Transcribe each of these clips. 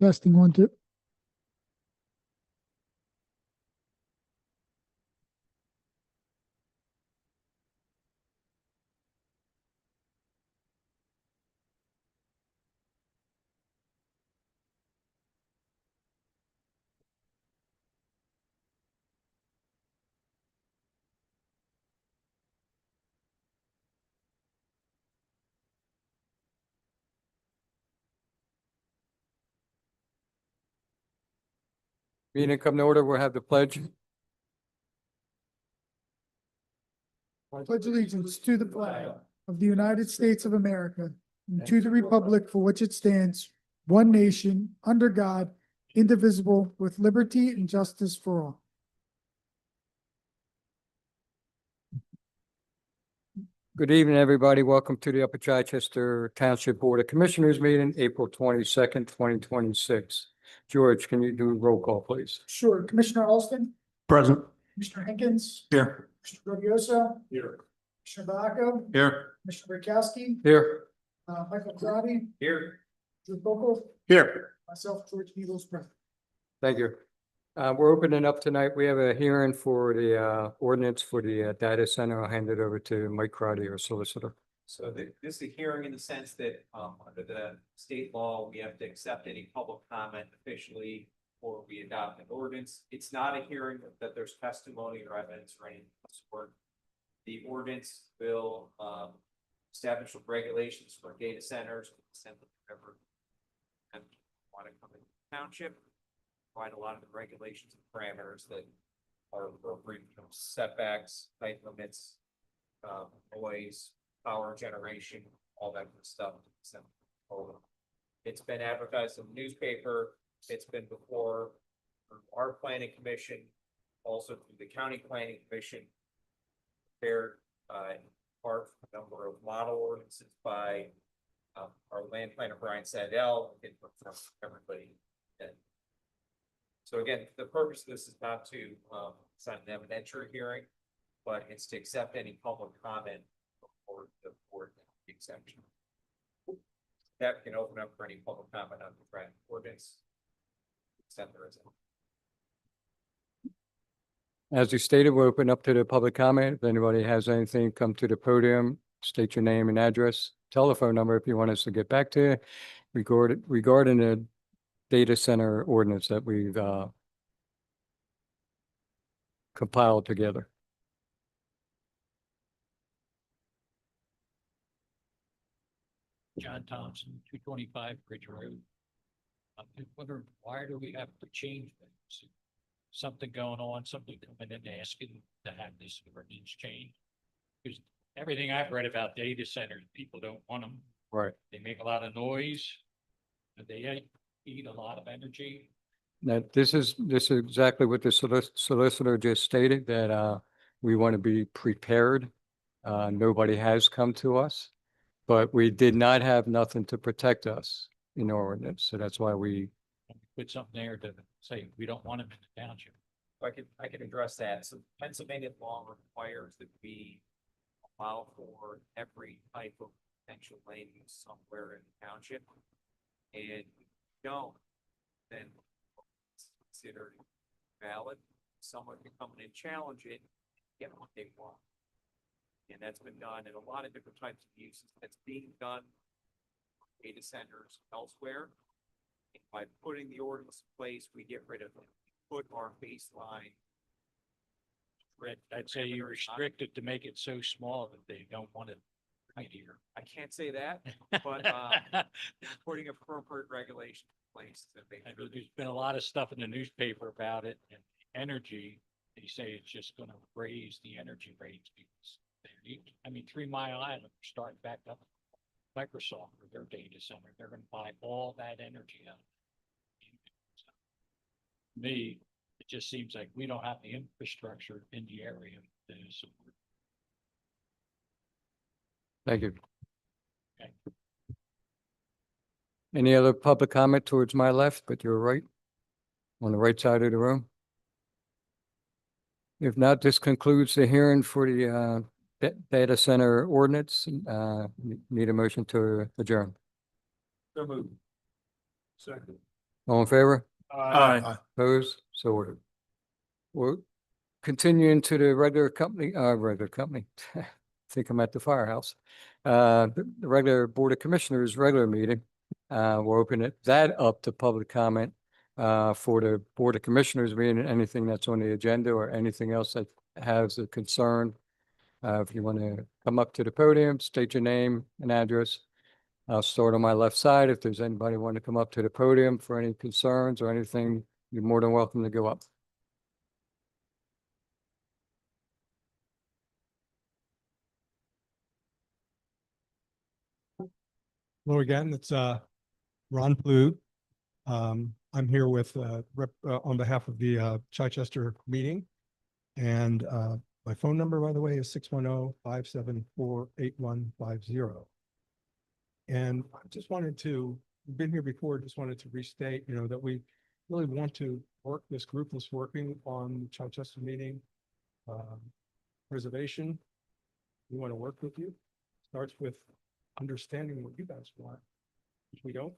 Testing 1, 2. Meeting come to order, we'll have the pledge. I pledge allegiance to the flag of the United States of America and to the republic for which it stands, one nation, under God, indivisible, with liberty and justice for all. Good evening, everybody. Welcome to the Upper Chichester Township Board of Commissioners meeting, April 22nd, 2026. George, can you do a roll call, please? Sure. Commissioner Alston, Present. Commissioner Henkins, Here. Commissioner Robioso, Here. Commissioner Baraco, Here. Commissioner Rakowski, Here. Michael Karati, Here. Drew Pokel, Here. myself, George Needles, present. Thank you. We're opening up tonight. We have a hearing for the ordinance for the data center. I'll hand it over to Mike Crotty, our solicitor. So this is a hearing in the sense that, under the state law, we have to accept any public comment officially before we adopt an ordinance. It's not a hearing that there's testimony or evidence or anything of the sort. The ordinance will, establish regulations for data centers, assembly, whatever. And want to come in the township, provide a lot of the regulations and parameters that are appropriate, setbacks, height limits, noise, power generation, all that good stuff. It's been advertised in the newspaper. It's been before our planning commission, also through the county planning commission. Prepared, part a number of model ordinances by our land planner Brian Sadell, and from everybody. And so again, the purpose of this is not to sign an evidentiary hearing, but it's to accept any public comment before the board exemption. That can open up for any public comment on the draft ordinance. Except there isn't. As you stated, we'll open up to the public comment. If anybody has anything, come to the podium, state your name and address, telephone number if you want us to get back to you regarding the data center ordinance that we've compiled together. John Thompson, 225 Bridge Road. I'm just wondering, why do we have to change things? Something going on, somebody coming in asking to have this ordinance changed? Because everything I've read about data centers, people don't want them. Right. They make a lot of noise. And they eat a lot of energy. Now, this is exactly what the solicitor just stated, that we want to be prepared. Nobody has come to us, but we did not have nothing to protect us in our ordinance. So that's why we Put something there to say, we don't want them in the township. I can address that. So Pennsylvania law requires that we allow for every type of potential land use somewhere in the township. And if we don't, then it's considered valid. Someone can come in and challenge it, get what they want. And that's been done in a lot of different types of uses. That's being done for data centers elsewhere. And by putting the ordinance in place, we get rid of it. Put our baseline. I'd say you restrict it to make it so small that they don't want it right here. I can't say that, but putting appropriate regulations in place that they. I mean, there's been a lot of stuff in the newspaper about it, and energy, they say it's just gonna raise the energy rates because I mean, 3 Mile Island, are starting back up Microsoft for their data center. They're gonna buy all that energy out. To me, it just seems like we don't have the infrastructure in the area to support. thank you. Okay. Any other public comment towards my left, but you're right, on the right side of the room? If not, this concludes the hearing for the data center ordinance. Need a motion to adjourn. So moved. Second. All in favor? Aye. Opposed? So ordered. We're continuing to the regular company. I think I'm at the firehouse. The regular Board of Commissioners, regular meeting. We'll open that up to public comment for the Board of Commissioners meeting, anything that's on the agenda or anything else that has a concern. If you want to come up to the podium, state your name and address. I'll start on my left side. If there's anybody want to come up to the podium for any concerns or anything, you're more than welcome to go up. Hello again, it's Ron Plude. I'm here with on behalf of the Chichester meeting. And my phone number, by the way, is 610-574-8150. And I just wanted to, we've been here before, just wanted to restate, that we really want to work, this group is working on the Chichester meeting preservation. We want to work with you. Starts with understanding what you guys want, which we don't.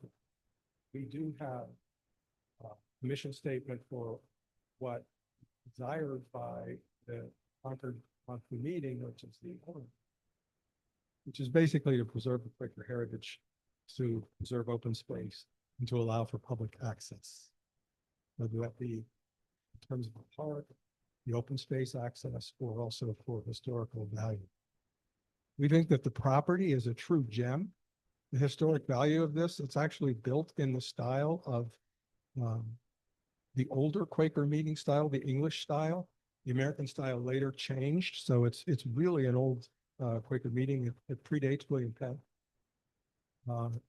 We do have a mission statement for what desired by the Concord monthly meeting, which is the owner, which is basically to preserve the Quaker heritage, to preserve open space, and to allow for public access. Whether that be in terms of the park, the open space access, or also for historical value. We think that the property is a true gem. The historic value of this, it's actually built in the style of the older Quaker meeting style, the English style. The American style later changed, so it's really an old Quaker meeting. It predates William Penn.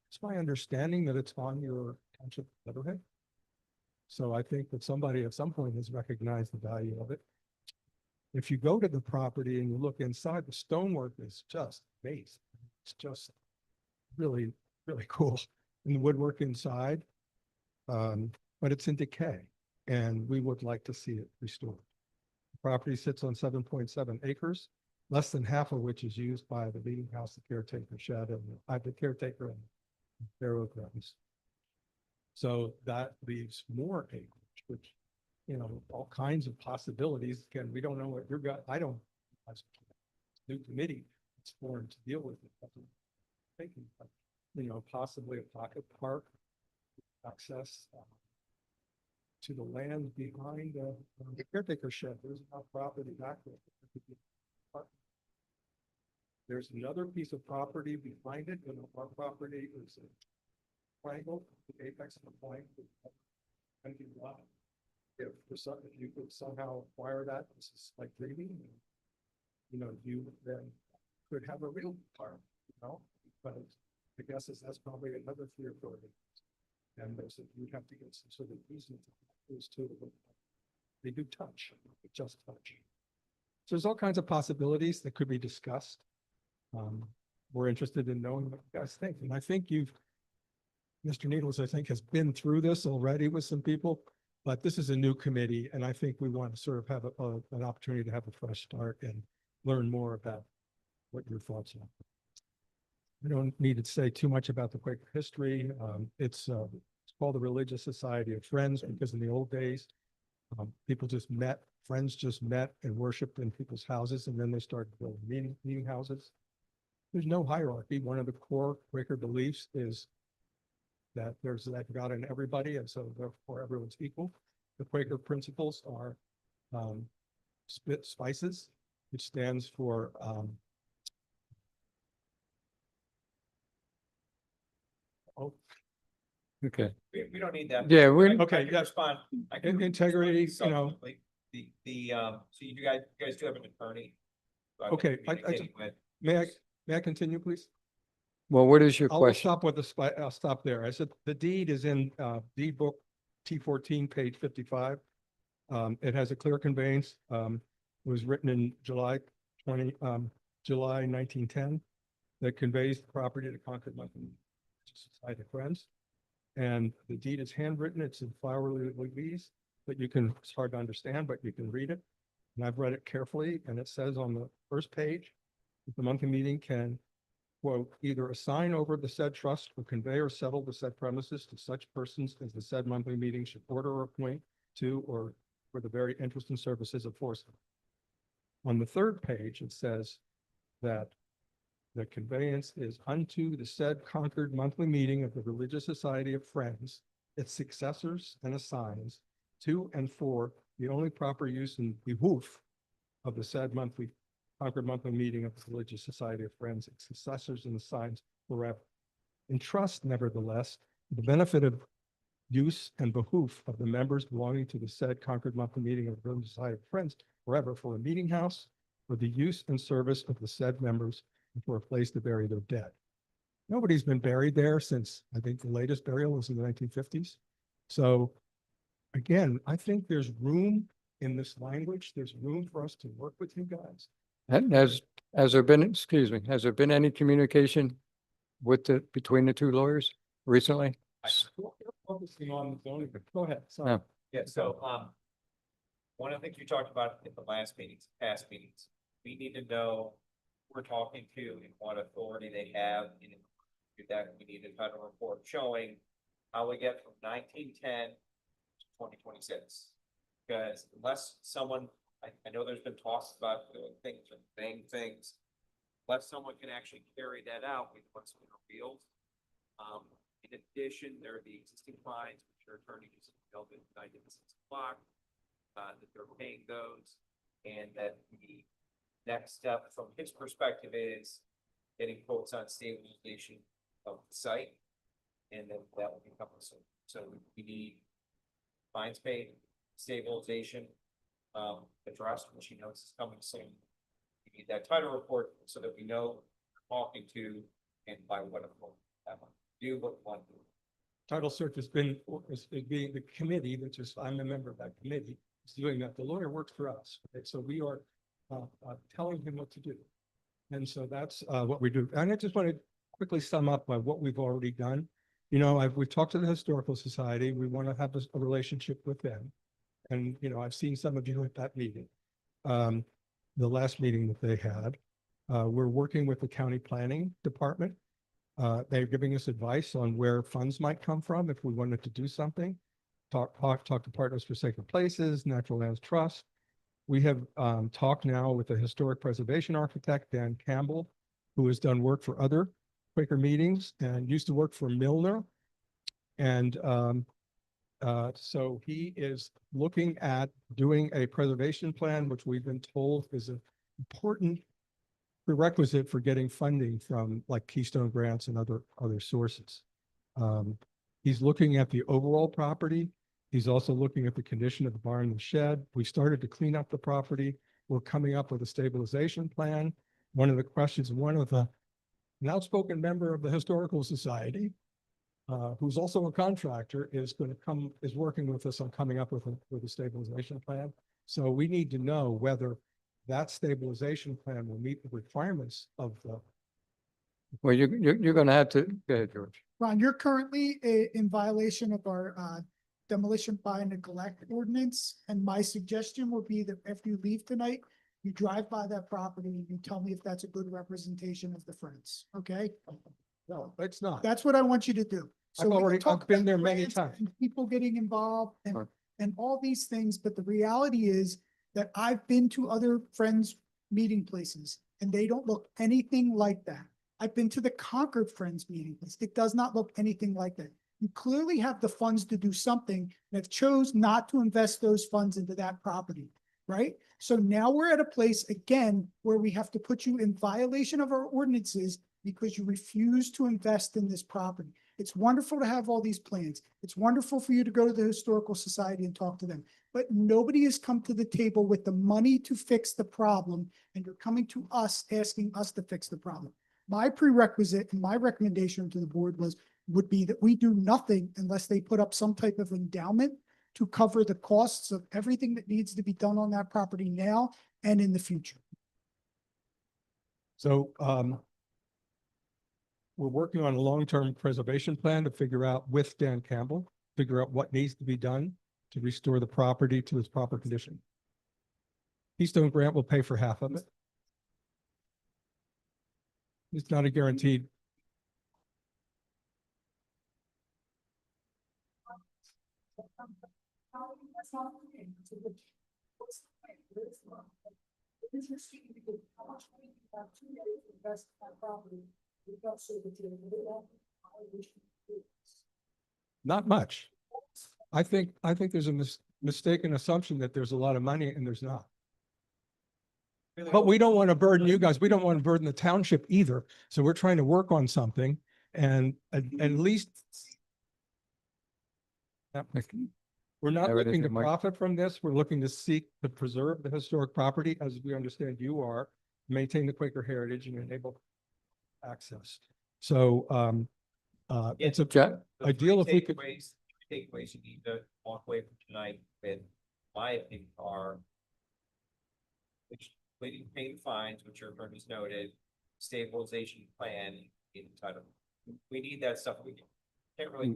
It's my understanding that it's on your township letterhead. So I think that somebody at some point has recognized the value of it. If you go to the property and you look inside, the stonework is just amazing. It's just really, really cool. And the woodwork inside, but it's in decay, and we would like to see it restored. The property sits on 7.7 acres, less than half of which is used by the meeting house, the caretaker shed, and the caretaker and burial grounds. So that leaves more acreage, which, all kinds of possibilities. Again, we don't know what your gut, I don't, as a new committee, it's formed to deal with it. But I'm thinking, possibly a pocket park access to the land behind the caretaker shed. There's enough property back there. There's another piece of property behind it, and our property is a triangle, the apex of the point. If you could somehow acquire that, this is like dreaming. You then could have a real park, but I guess that's probably another 3 or 4 days. And you'd have to get some sort of easement. Those two, they do touch, just touch. So there's all kinds of possibilities that could be discussed. We're interested in knowing what you guys think. And I think Mr. Needles, I think, has been through this already with some people, but this is a new committee, and I think we want to sort of have an opportunity to have a fresh start and learn more about what your thoughts are. I don't need to say too much about the Quaker history. It's called the Religious Society of Friends because in the old days, people just met, friends just met and worshiped in people's houses, and then they started building meeting houses. There's no hierarchy. One of the core Quaker beliefs is that there's that God in everybody, and so therefore everyone's equal. The Quaker principles are spices, which stands for Okay. We don't need that. Yeah, Okay, I can yeah. respond. I can Integrity, subsequently. So you guys do have an attorney. who I've been Okay, communicating with. may I continue, please? Well, what is your I'll question? stop with I'll stop there. I said the deed is in deed book T14, page 55. It has a clear conveyance. It was written in July 1910 that conveys the property to Concord Monthly Society of Friends. And the deed is handwritten. It's in flowery leaves, but it's hard to understand, but you can read it. And I've read it carefully, and it says on the first page, that the monthly meeting can quote, either assign over the said trust or convey or settle the said premises to such persons as the said monthly meeting should order or appoint to or for the very interest and services of foresight. On the third page, it says that the conveyance is unto the said Concord monthly meeting of the Religious Society of Friends, its successors and assigns to and for the only proper use and behoof of the said Concord monthly meeting of the Religious Society of Friends, its successors and assigns forever. In trust, nevertheless, the benefit of use and behoof of the members belonging to the said Concord monthly meeting of the Religious Society of Friends forever for a meeting house, for the use and service of the said members, and for a place to bury their dead. Nobody's been buried there since, I think the latest burial was in the 1950s. So again, I think there's room in this language. There's room for us to work with you guys. And has there been, excuse me, has there been any communication between the two lawyers recently? We're focusing on the zoning, but go ahead. Sorry. No. Yeah, so, one of the things you talked about in the last meetings, past meetings, we need to know who we're talking to and what authority they have. And to do that, we need a title report showing how we get from 1910 to 2026. Because unless someone, I know there's been talks about doing things and saying things, unless someone can actually carry that out with what's been revealed. In addition, there are the existing fines, which your attorney just held in 9 to 6 o'clock, that they're paying those, and that the next step from his perspective is getting quotes on stabilization of the site, and then that will become soon. So we need fines paid, stabilization, addressed, which he knows is coming soon. We need that title report so that we know who we're talking to and by what authority that one. Do what one do. Title search has been, is being the committee, which is, I'm a member of that committee, is doing that. The lawyer works for us. Okay? So we are telling him what to do. And so that's what we do. And I just want to quickly sum up by what we've already done. You know, we've talked to the Historical Society. We want to have a relationship with them. And, you know, I've seen some of you at that meeting, the last meeting that they had. We're working with the county planning department. They're giving us advice on where funds might come from if we wanted to do something. Talk to Partners for Sacred Places, Natural Lands Trust. We have talked now with a historic preservation architect, Dan Campbell, who has done work for other Quaker meetings and used to work for Milner. And so he is looking at doing a preservation plan, which we've been told is an important prerequisite for getting funding from like Keystone grants and other sources. He's looking at the overall property. He's also looking at the condition of the barn and shed. We started to clean up the property. We're coming up with a stabilization plan. One of the questions, an outspoken member of the Historical Society, who's also a contractor, is working with us on coming up with a stabilization plan. So we need to know whether that stabilization plan will meet the requirements of the. Well, you're going to have to, go ahead, George. Ron, you're currently in violation of our demolition by neglect ordinance. And my suggestion would be that after you leave tonight, you drive by that property and you tell me if that's a good representation of the Friends, okay? No, it's not. That's what I want you to do. I've we can already- talk I've been about there many grants times. and people getting involved Right. and all these things, but the reality is that I've been to other Friends meeting places and they don't look anything like that. I've been to the Concord Friends meeting place. It does not look anything like that. You clearly have the funds to do something and have chose not to invest those funds into that property, right? So now we're at a place again where we have to put you in violation of our ordinances because you refuse to invest in this property. It's wonderful to have all these plans. It's wonderful for you to go to the Historical Society and talk to them, but nobody has come to the table with the money to fix the problem, and you're coming to us, asking us to fix the problem. My prerequisite and my recommendation to the board would be that we do nothing unless they put up some type of endowment to cover the costs of everything that needs to be done on that property now and in the future. So we're working on a long-term preservation plan to figure out with Dan Campbell, figure out what needs to be done to restore the property to its proper condition. Keystone Grant will pay for half of it. It's not a guaranteed. Not much. I think there's a mistaken assumption that there's a lot of money and there's not. But we don't want to burden you guys. We don't want to burden the township either. So we're trying to work on something and at least we're not There it is, looking to Mike. profit from this. We're looking to seek to preserve the historic property as we understand you are, maintain the Quaker heritage and enable access. So it's a Jack, The ideal if three we could. takeaways you need to walk away from tonight with, my opinion, are which, paying fines, which your attorneys noted, stabilization plan in title. We need that stuff. We can't really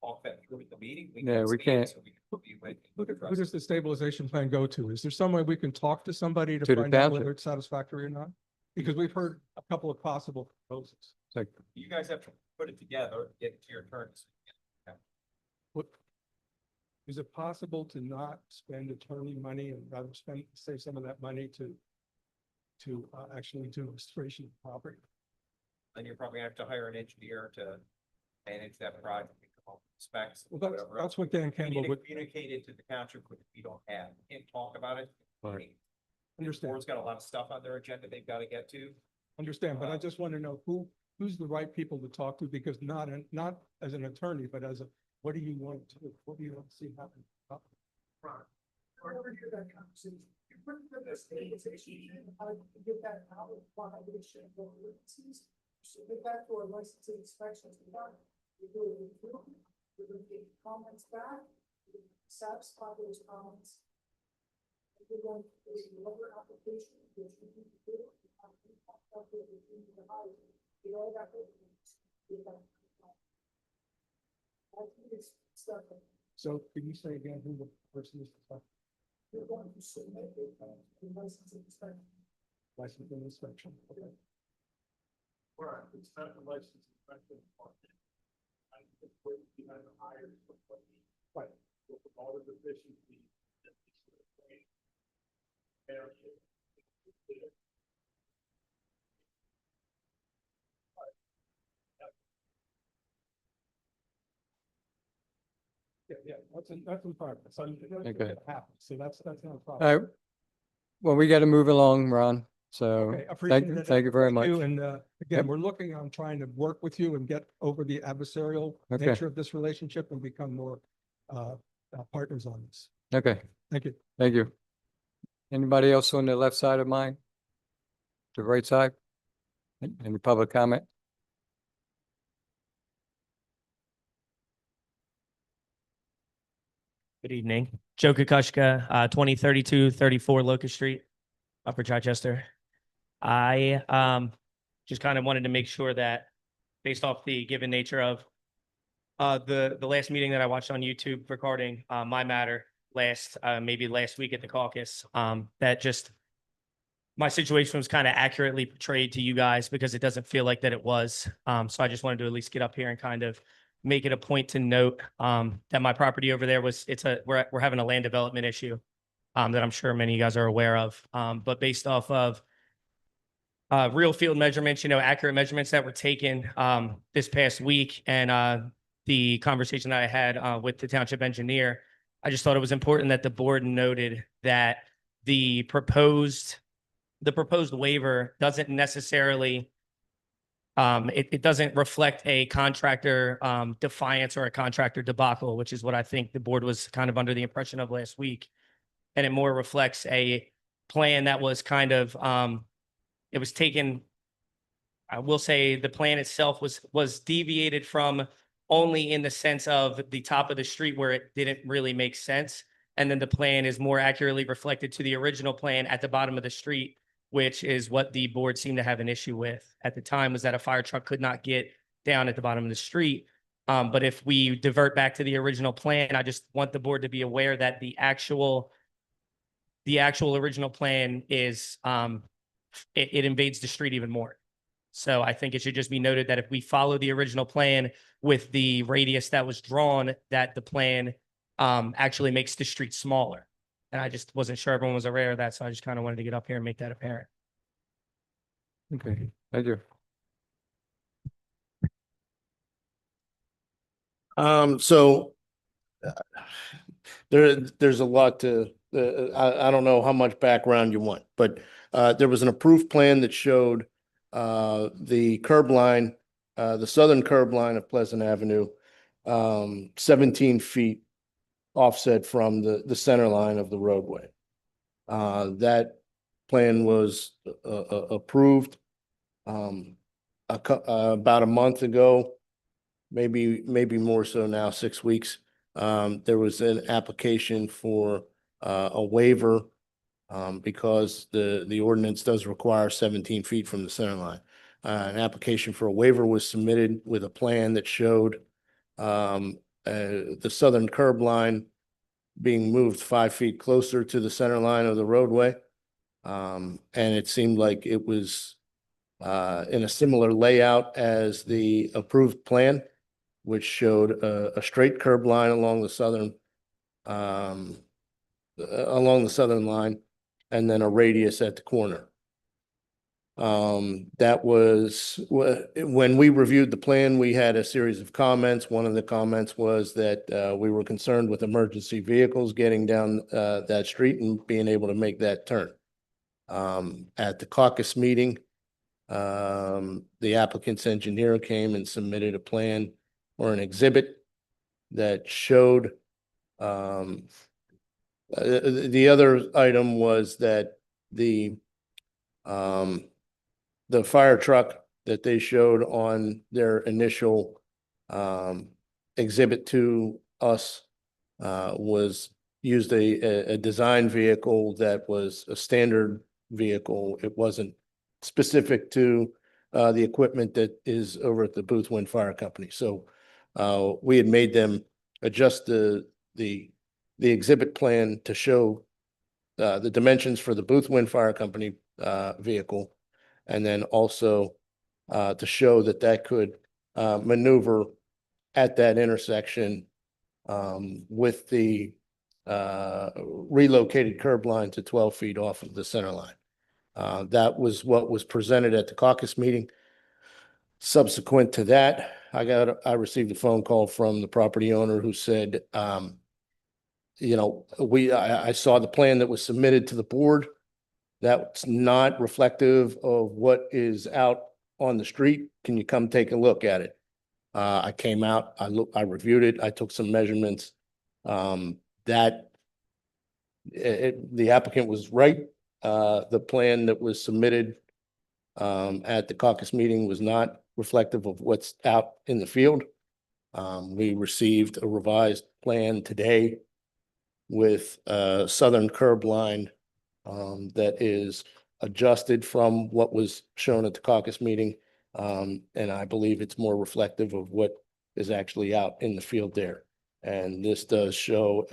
walk that through at the meeting. Yeah, we see it, can't. so we can review it Who and who address does it. the stabilization plan go to? Is there some way we can talk to somebody to To the find out township. whether it's satisfactory or not? Because we've heard a couple of possible proposals. it's like, You guys have to put it together, get it to your attorneys. What? Is it possible to not spend attorney money and rather save some of that money to actually do restoration of property? Then you're probably gonna have to hire an engineer to manage that project, and come up with specs. Well, whatever that's else. what Dan We need Campbell to would communicate it to the township, which we don't have. We can't talk about it. Right. The understand. board's got a lot of stuff on their agenda they've got to get to. Understand, but I just want to know who's the right people to talk to, because not as an attorney, but as a, what do you want to do? What do you want to see happen? Wherever you're that conversation, you put the stabilization, I get that out of violation of the ordinances. So get that for a licensing inspection. You do it, you're gonna get comments back, you satisfy those comments. And you're going to do another application, which you need to do. You have to talk about it, you need to hire, you know, that. I think it's stuff that So can you say again who the person is? you're going to submit a licensing inspection. Licensing inspection. Okay. Right, it's not the license inspection part. I think what you had to hire somebody. Right. With all the deficiencies. Yeah, that's in progress. So Okay. it happens. So that's not a all problem. right. Well, we got to move along, Ron. So Okay, appreciate it. thank you very much. And Yep. again, we're looking on trying to work with you and get over the adversarial Okay. nature of this relationship and become more partners on this. Okay, Thank you. thank you. Anybody else on the left side of mine? The right side? Any public comment? Good evening. Joe Kukushka, 2032-34 Locust Street, Upper Chichester. I just kind of wanted to make sure that based off the given nature of the last meeting that I watched on YouTube regarding my matter maybe last week at the caucus, that just my situation was kind of accurately portrayed to you guys, because it doesn't feel like that it was. So I just wanted to at least get up here and kind of make it a point to note that my property over there we're having a land development issue that I'm sure many of you guys are aware of. But based off of real field measurements, accurate measurements that were taken this past week, and the conversation that I had with the township engineer, I just thought it was important that the board noted that the proposed waiver doesn't necessarily it doesn't reflect a contractor defiance or a contractor debacle, which is what I think the board was kind of under the impression of last week. And it more reflects a plan that was kind of it was taken. I will say the plan itself was deviated from only in the sense of the top of the street where it didn't really make sense. And then the plan is more accurately reflected to the original plan at the bottom of the street, which is what the board seemed to have an issue with at the time, was that a fire truck could not get down at the bottom of the street. But if we divert back to the original plan, I just want the board to be aware that the actual original plan is, it invades the street even more. So I think it should just be noted that if we follow the original plan with the radius that was drawn, that the plan actually makes the street smaller. And I just wasn't sure everyone was aware of that, so I just kind of wanted to get up here and make that apparent. Okay, thank you. So there's a lot to, I don't know how much background you want, but there was an approved plan that showed the curb line, the southern curb line of Pleasant Avenue, 17 feet offset from the center line of the roadway. That plan was approved about a month ago, maybe more so now, 6 weeks. There was an application for a waiver because the ordinance does require 17 feet from the center line. An application for a waiver was submitted with a plan that showed the southern curb line being moved 5 feet closer to the center line of the roadway. And it seemed like it was in a similar layout as the approved plan, which showed a straight curb line along the southern line, and then a radius at the corner. That was when we reviewed the plan, we had a series of comments. One of the comments was that we were concerned with emergency vehicles getting down that street and being able to make that turn. At the caucus meeting, the applicant's engineer came and submitted a plan or an exhibit that showed the other item was that the fire truck that they showed on their initial exhibit to us was used a design vehicle that was a standard vehicle. It wasn't specific to the equipment that is over at the Booth Wind Fire Company. So we had made them adjust the exhibit plan to show the dimensions for the Booth Wind Fire Company vehicle, and then also to show that that could maneuver at that intersection with the relocated curb line to 12 feet off of the center line. That was what was presented at the caucus meeting. Subsequent to that, I received a phone call from the property owner who said, you know, I saw the plan that was submitted to the board. That's not reflective of what is out on the street. Can you come take a look at it? I came out, I reviewed it, I took some measurements. The applicant was right. The plan that was submitted at the caucus meeting was not reflective of what's out in the field. We received a revised plan today with a southern curb line that is adjusted from what was shown at the caucus meeting. And I believe it's more reflective of what is actually out in the field there. And this does show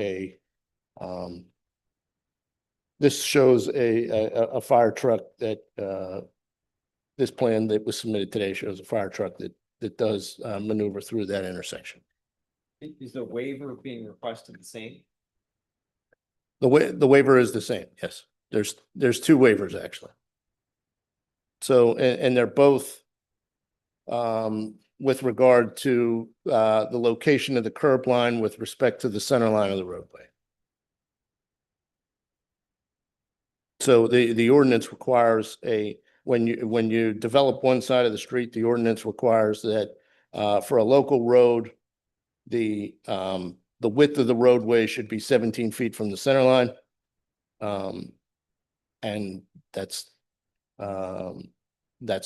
this shows a fire truck that this plan that was submitted today shows a fire truck that does maneuver through that intersection. Is the waiver being requested the same? The waiver is the same, yes. There's two waivers actually. So, and they're both with regard to the location of the curb line with respect to the center line of the roadway. So the ordinance requires when you develop one side of the street, the ordinance requires that for a local road, the width of the roadway should be 17 feet from the center line. And that's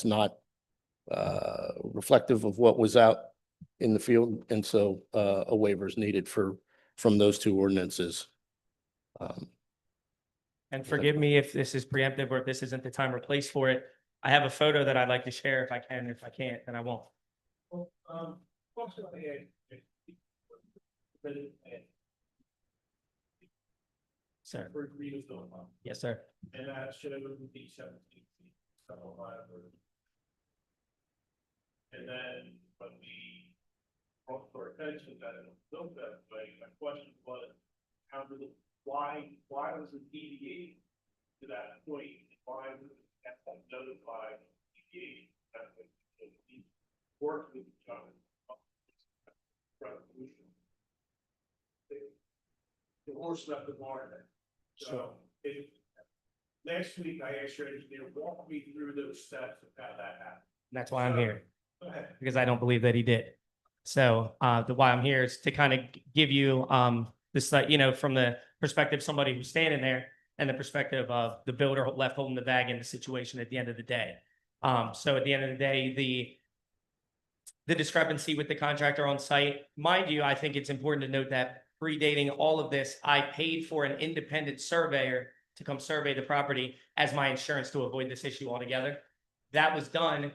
not reflective of what was out in the field. And so a waiver is needed from those two ordinances. And forgive me if this is preemptive or if this isn't the time or place for it. I have a photo that I'd like to share if I can. If I can't, then I won't. Sir. Yes, sir. And that should be 17 feet. So, And then when we brought to our attention that it was built that way, my question was, why was it deviating to that point? Why was it have to notify deviation? That way, we work with each other. Resolution. The horse left the barn then. So last week I asked your engineer, walk me through those steps of how that happened. That's why I'm here, Go ahead. because I don't believe that he did. So the why I'm here is to kind of give you this, from the perspective of somebody who's standing there and the perspective of the builder left holding the bag in the situation at the end of the day. So at the end of the day, the discrepancy with the contractor on site, mind you, I think it's important to note that predating all of this, I paid for an independent surveyor to come survey the property as my insurance to avoid this issue altogether. That was done.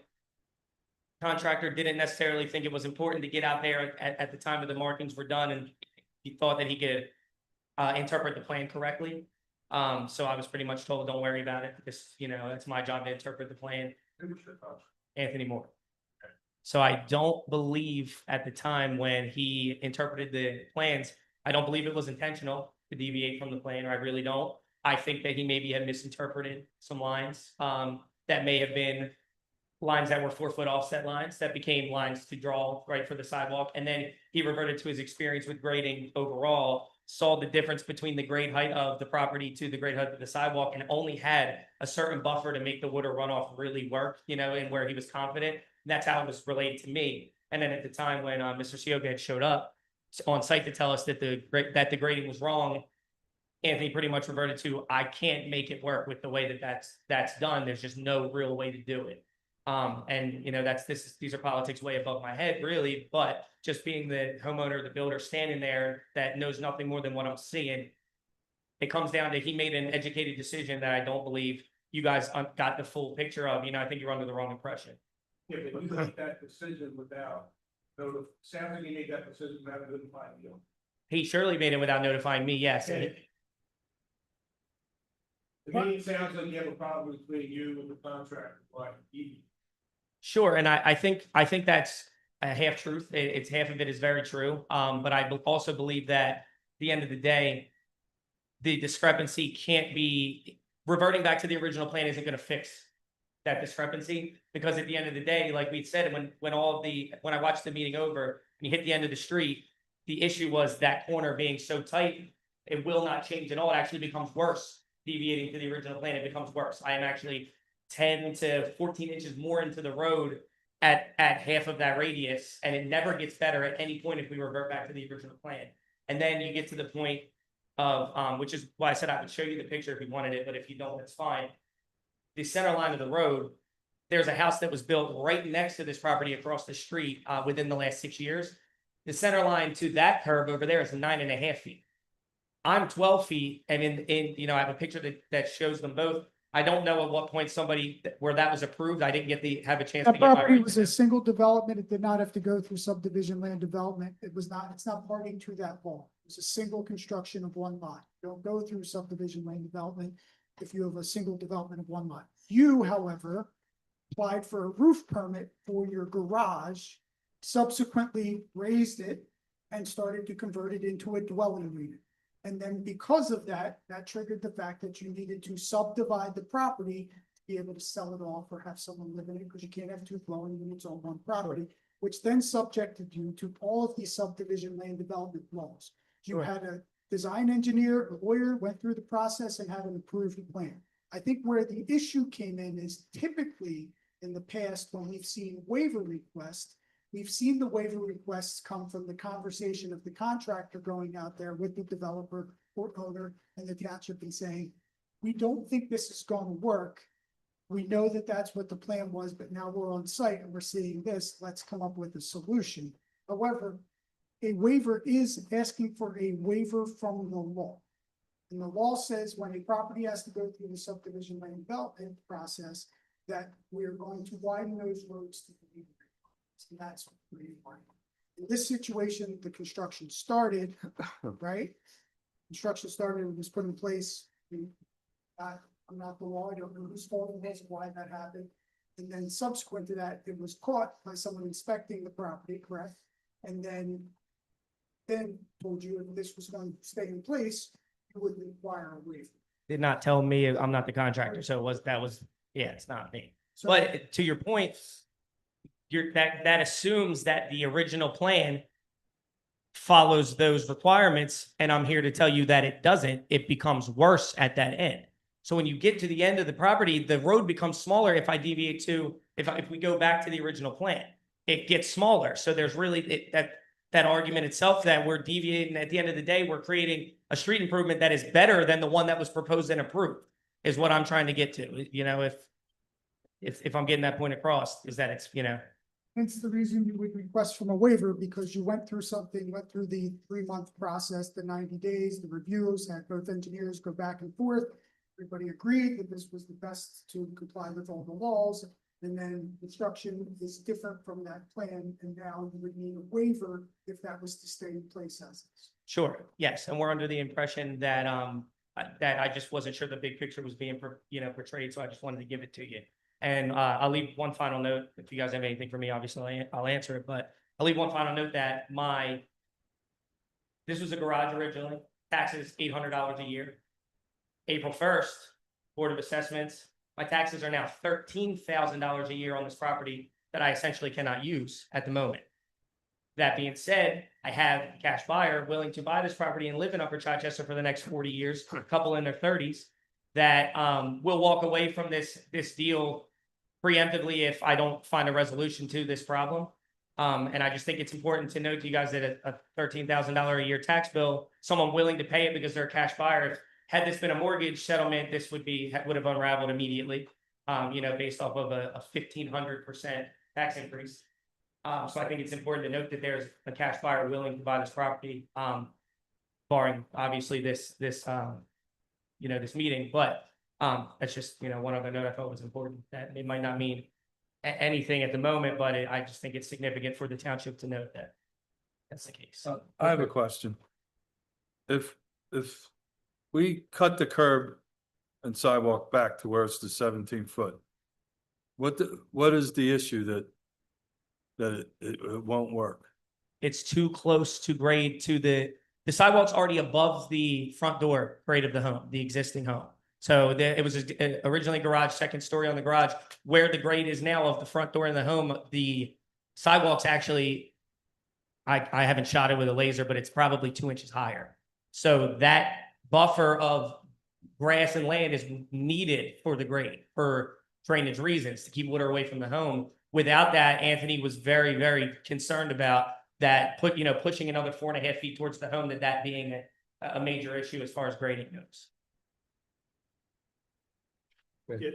Contractor didn't necessarily think it was important to get out there at the time of the markings were done, and he thought that he could interpret the plan correctly. So I was pretty much told, don't worry about it, because, that's my job to interpret the plan. Anthony Moore. So I don't believe at the time when he interpreted the plans, I don't believe it was intentional to deviate from the plan, or I really don't. I think that he maybe had misinterpreted some lines that may have been lines that were 4-foot offset lines that became lines to draw right for the sidewalk. And then he reverted to his experience with grading overall, saw the difference between the grade height of the property to the grade height of the sidewalk, and only had a certain buffer to make the water runoff really work, and where he was confident. And that's how it was relayed to me. And then at the time when Mr. Sioga had showed up on site to tell us that the grading was wrong, Anthony pretty much reverted to, I can't make it work with the way that's done. There's just no real way to do it. And these are politics way above my head, really, but just being the homeowner, the builder standing there that knows nothing more than what I'm seeing, it comes down to he made an educated decision that I don't believe you guys got the full picture of. I think you're under the wrong impression. Yeah, but you made that decision without, sounds like you made that decision without notifying you. He surely made it without notifying me, yes. Okay. To me, it sounds like you have a problem between you and the contractor, like you. Sure, and I think that's a half truth. It's half of it is very true. But I also believe that at the end of the day, the discrepancy can't be reverting back to the original plan isn't going to fix that discrepancy, because at the end of the day, like we said, when I watched the meeting over and you hit the end of the street, the issue was that corner being so tight, it will not change at all. It actually becomes worse. Deviating to the original plan, it becomes worse. I am actually 10 to 14 inches more into the road at half of that radius, and it never gets better at any point if we revert back to the original plan. And then you get to the point of, which is why I said I would show you the picture if you wanted it, but if you don't, that's fine. The center line of the road, there's a house that was built right next to this property across the street within the last 6 years. The center line to that curve over there is 9.5 feet. I'm 12 feet, and I have a picture that shows them both. I don't know at what point where that was approved. I didn't have a chance to That get my property right was to a them. single development. It did not have to go through subdivision land development. It's not party to that law. It's a single construction of one lot. You don't go through subdivision land development if you have a single development of one lot. You, however, applied for a roof permit for your garage, subsequently raised it, and started to convert it into a dwelling unit. And then because of that, that triggered the fact that you needed to subdivide the property to be able to sell it off or have someone live in it, because you can't have two dwelling units on one property, which then subjected you to all of these subdivision land development laws. You Sure. had a design engineer, a lawyer, went through the process and had an approved plan. I think where the issue came in is typically in the past, when we've seen waiver requests, we've seen the waiver requests come from the conversation of the contractor going out there with the developer or owner and the township and saying, we don't think this is going to work. We know that that's what the plan was, but now we're on site and we're seeing this. Let's come up with a solution. However, a waiver is asking for a waiver from the law. And the law says when a property has to go through the subdivision land development process, that we're going to widen those roads to the waiver. And that's pretty fine. In this situation, the construction started, right? Construction started, it was put in place. I'm not the law, I don't know whose fault it was, why that happened. And then subsequent to that, it was caught by someone inspecting the property, correct? And then told you if this was going to stay in place, you would require a waiver. Did not tell me, I'm not the contractor, so it's not me. So- But to your point, that assumes that the original plan follows those requirements, and I'm here to tell you that it doesn't. It becomes worse at that end. So when you get to the end of the property, the road becomes smaller if I deviate if we go back to the original plan. It gets smaller. So there's really that argument itself that we're deviating. At the end of the day, we're creating a street improvement that is better than the one that was proposed and approved, is what I'm trying to get to. You know, if I'm getting that point across, is that it's, you know. Hence the reason you would request from a waiver, because you went through the 3-month process, the 90 days, the reviews, had both engineers go back and forth. Everybody agreed that this was the best to comply with all the laws. And then construction is different from that plan, and now you would need a waiver if that was to stay in place as is. Sure, yes, and we're under the impression that I just wasn't sure the big picture was being portrayed, so I just wanted to give it to you. And I'll leave one final note. If you guys have anything for me, obviously I'll answer it, but I'll leave one final note that this was a garage originally, taxes $800 a year. April 1st, Board of Assessments, my taxes are now $13,000 a year on this property that I essentially cannot use at the moment. That being said, I have a cash buyer willing to buy this property and live in Upper Chichester for the next 40 years, a couple in their 30s, that will walk away from this deal preemptively if I don't find a resolution to this problem. And I just think it's important to note to you guys that a $13,000 a year tax bill, someone willing to pay it because they're a cash buyer, had this been a mortgage settlement, this would have unraveled immediately, based off of a 1,500% tax increase. So I think it's important to note that there's a cash buyer willing to buy this property, barring obviously this meeting, but that's just, one other note I thought was important, that it might not mean anything at the moment, but I just think it's significant for the township to note that that's the case. I have a question. If we cut the curb and sidewalk back to where it's the 17-foot, what is the issue that it won't work? It's too close to grade to the sidewalk's already above the front door grade of the home, the existing home. So it was originally garage, second story on the garage. Where the grade is now of the front door in the home, the sidewalk's actually, I haven't shot it with a laser, but it's probably 2 inches higher. So that buffer of grass and land is needed for the grade, for drainage reasons, to keep water away from the home. Without that, Anthony was very, very concerned about that, pushing another 4.5 feet towards the home, that being a major issue as far as grading goes. Yeah,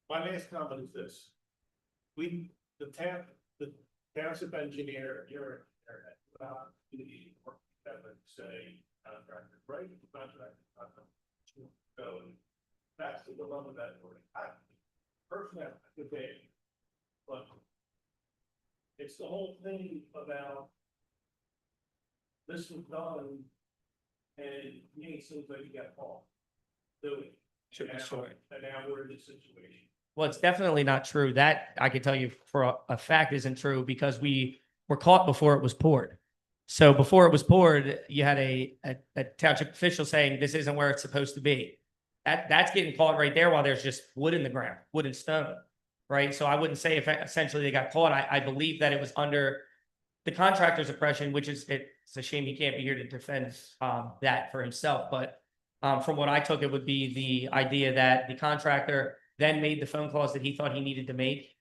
my last comment is this. The township engineer, the work that would say contractor, right? Contractor. So that's the dilemma that we're in. Personally, I debate, but it's the whole thing about this was done and it seems like you got caught doing it. Sure. And now we're in this situation. Well, it's definitely not true. That I can tell you for a fact isn't true, because we were caught before it was poured. So before it was poured, you had a township official saying this isn't where it's supposed to be. That's getting caught right there while there's just wood in the ground, wood and stone, right? So I wouldn't say if essentially they got caught. I believe that it was under the contractor's oppression, which it's a shame he can't be here to defend that for himself. But from what I took, it would be the idea that the contractor then made the phone calls that he thought he needed to make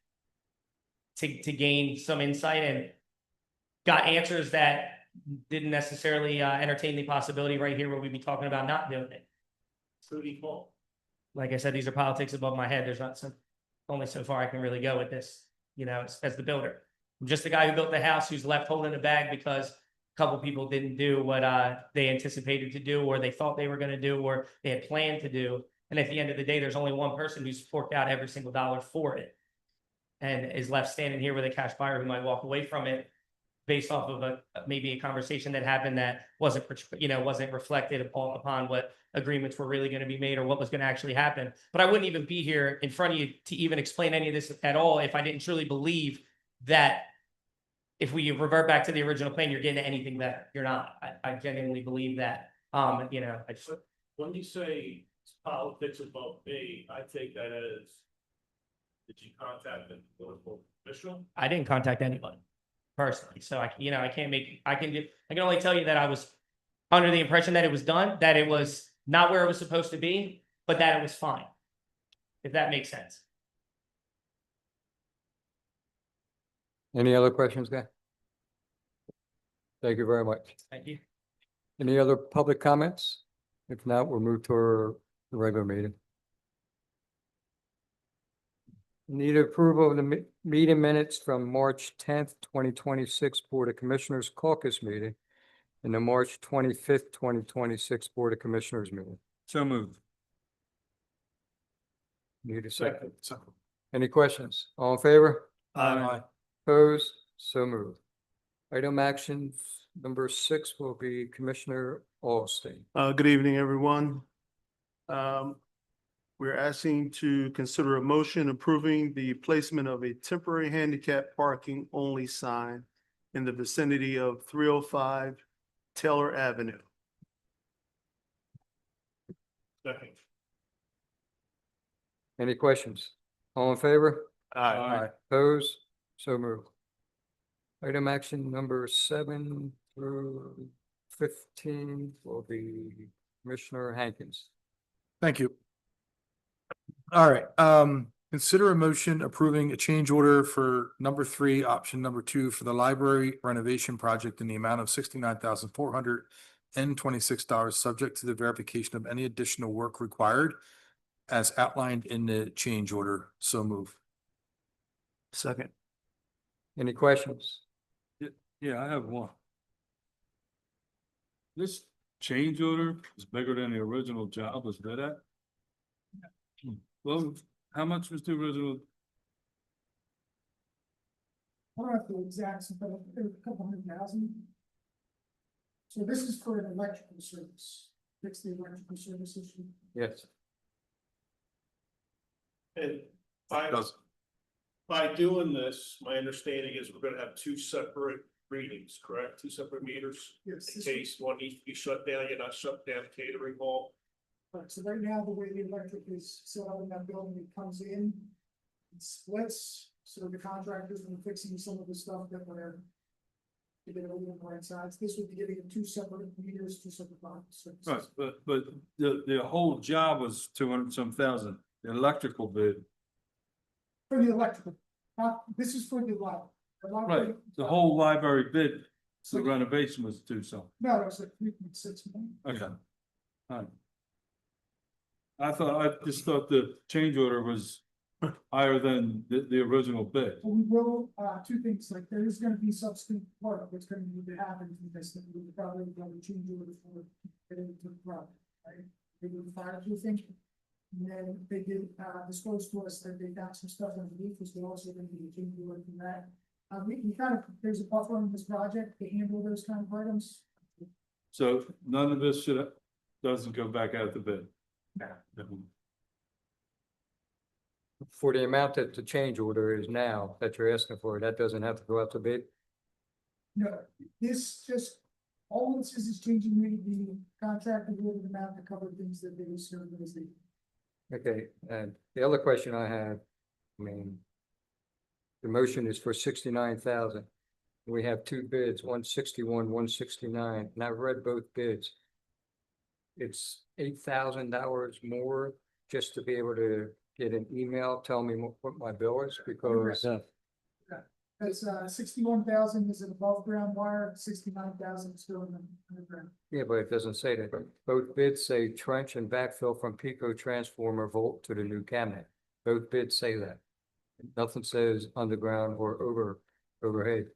to gain some insight, and got answers that didn't necessarily entertain the possibility right here where we'd be talking about not doing it. So default. Like I said, these are politics above my head. There's only so far I can really go with this, as the builder. I'm just the guy who built the house who's left holding the bag because a couple people didn't do what they anticipated to do, or they thought they were going to do, or they had planned to do. And at the end of the day, there's only one person who's forked out every single dollar for it, and is left standing here with a cash buyer who might walk away from it based off of maybe a conversation that happened that wasn't, wasn't reflected upon what agreements were really going to be made or what was going to actually happen. But I wouldn't even be here in front of you to even explain any of this at all if I didn't truly believe that if we revert back to the original plan, you're getting anything better. You're not. I genuinely believe that. I just, When you say politics above me, I take that as, did you contact the political official? I didn't contact anyone personally. So I can only tell you that I was under the impression that it was done, that it was not where it was supposed to be, but that it was fine. If that makes sense. Any other questions, guy? Thank you very much. Thank you. Any other public comments? If not, we'll move to our regular meeting. Need approval of the meeting minutes from March 10th, 2026 Board of Commissioners Caucus meeting and the March 25th, 2026 Board of Commissioners meeting. So moved. Need a second. Any questions? All in favor? Aye. Opposed? So moved. Item action number 6 will be Commissioner Alstein. Good evening, everyone. We're asking to consider a motion approving the placement of a temporary handicap parking only sign in the vicinity of 305 Taylor Avenue. Second. Any questions? All in favor? Aye. Opposed? So moved. Item action number 7 through 15 will be Commissioner Hankins. Thank you. All right, consider a motion approving a change order for number 3, option number 2 for the library renovation project in the amount of $69,426, subject to the verification of any additional work required as outlined in the change order. So move. Second. Any questions? Yeah, I have one. This change order is bigger than the original job was bid at? Well, how much was the original? I don't have the exact, but a couple $100,000. So this is for an electrical service, fix the electrical service issue. Yes. And by, Does- by doing this, my understanding is we're gonna have 2 separate readings, correct? 2 separate meters? Yes. In case one needs to be shut down, you're not shut down catering hall. Right, so right now, the way the electric is set up in that building, it comes in, it splits, so the contractors are fixing some of the stuff that were to get it over on the right sides. This would be giving it 2 separate meters, 2 separate boxes. Right, but the whole job was 200 some thousand, the electrical bid. For the electrical, this is for the library. Right, the whole library bid, the renovation was 2 some. No, it's like 3.6 million. Okay. Alright. I just thought the change order was higher than the original bid. But we will, 2 things, like there is gonna be subsequent work that's gonna need to happen to this, that we would probably gonna change order for getting to the project, right? They did fireproofing, and then they did, disclose to us that they got some stuff underneath, which we're also gonna be change order from that. We kind of, there's a buffer in this project to handle those kind of items. So none of this doesn't go back out to bid. For the amount that the change order is now that you're asking for, that doesn't have to go out to bid? No, this just, all this is changing the contract awarded amount to cover things that they were serving as they. Okay, and the other question I have, the motion is for 69,000. We have 2 bids, 161, 169, and I've read both bids. It's $8,000 more just to be able to get an email, tell me what my bill is, because That's 61,000 is an above ground wire, 69,000 is still in the underground. yeah, but it doesn't say that. Both bids say trench and backfill from Pico transformer volt to the new cabinet. Both bids say that. Nothing says underground or overhead.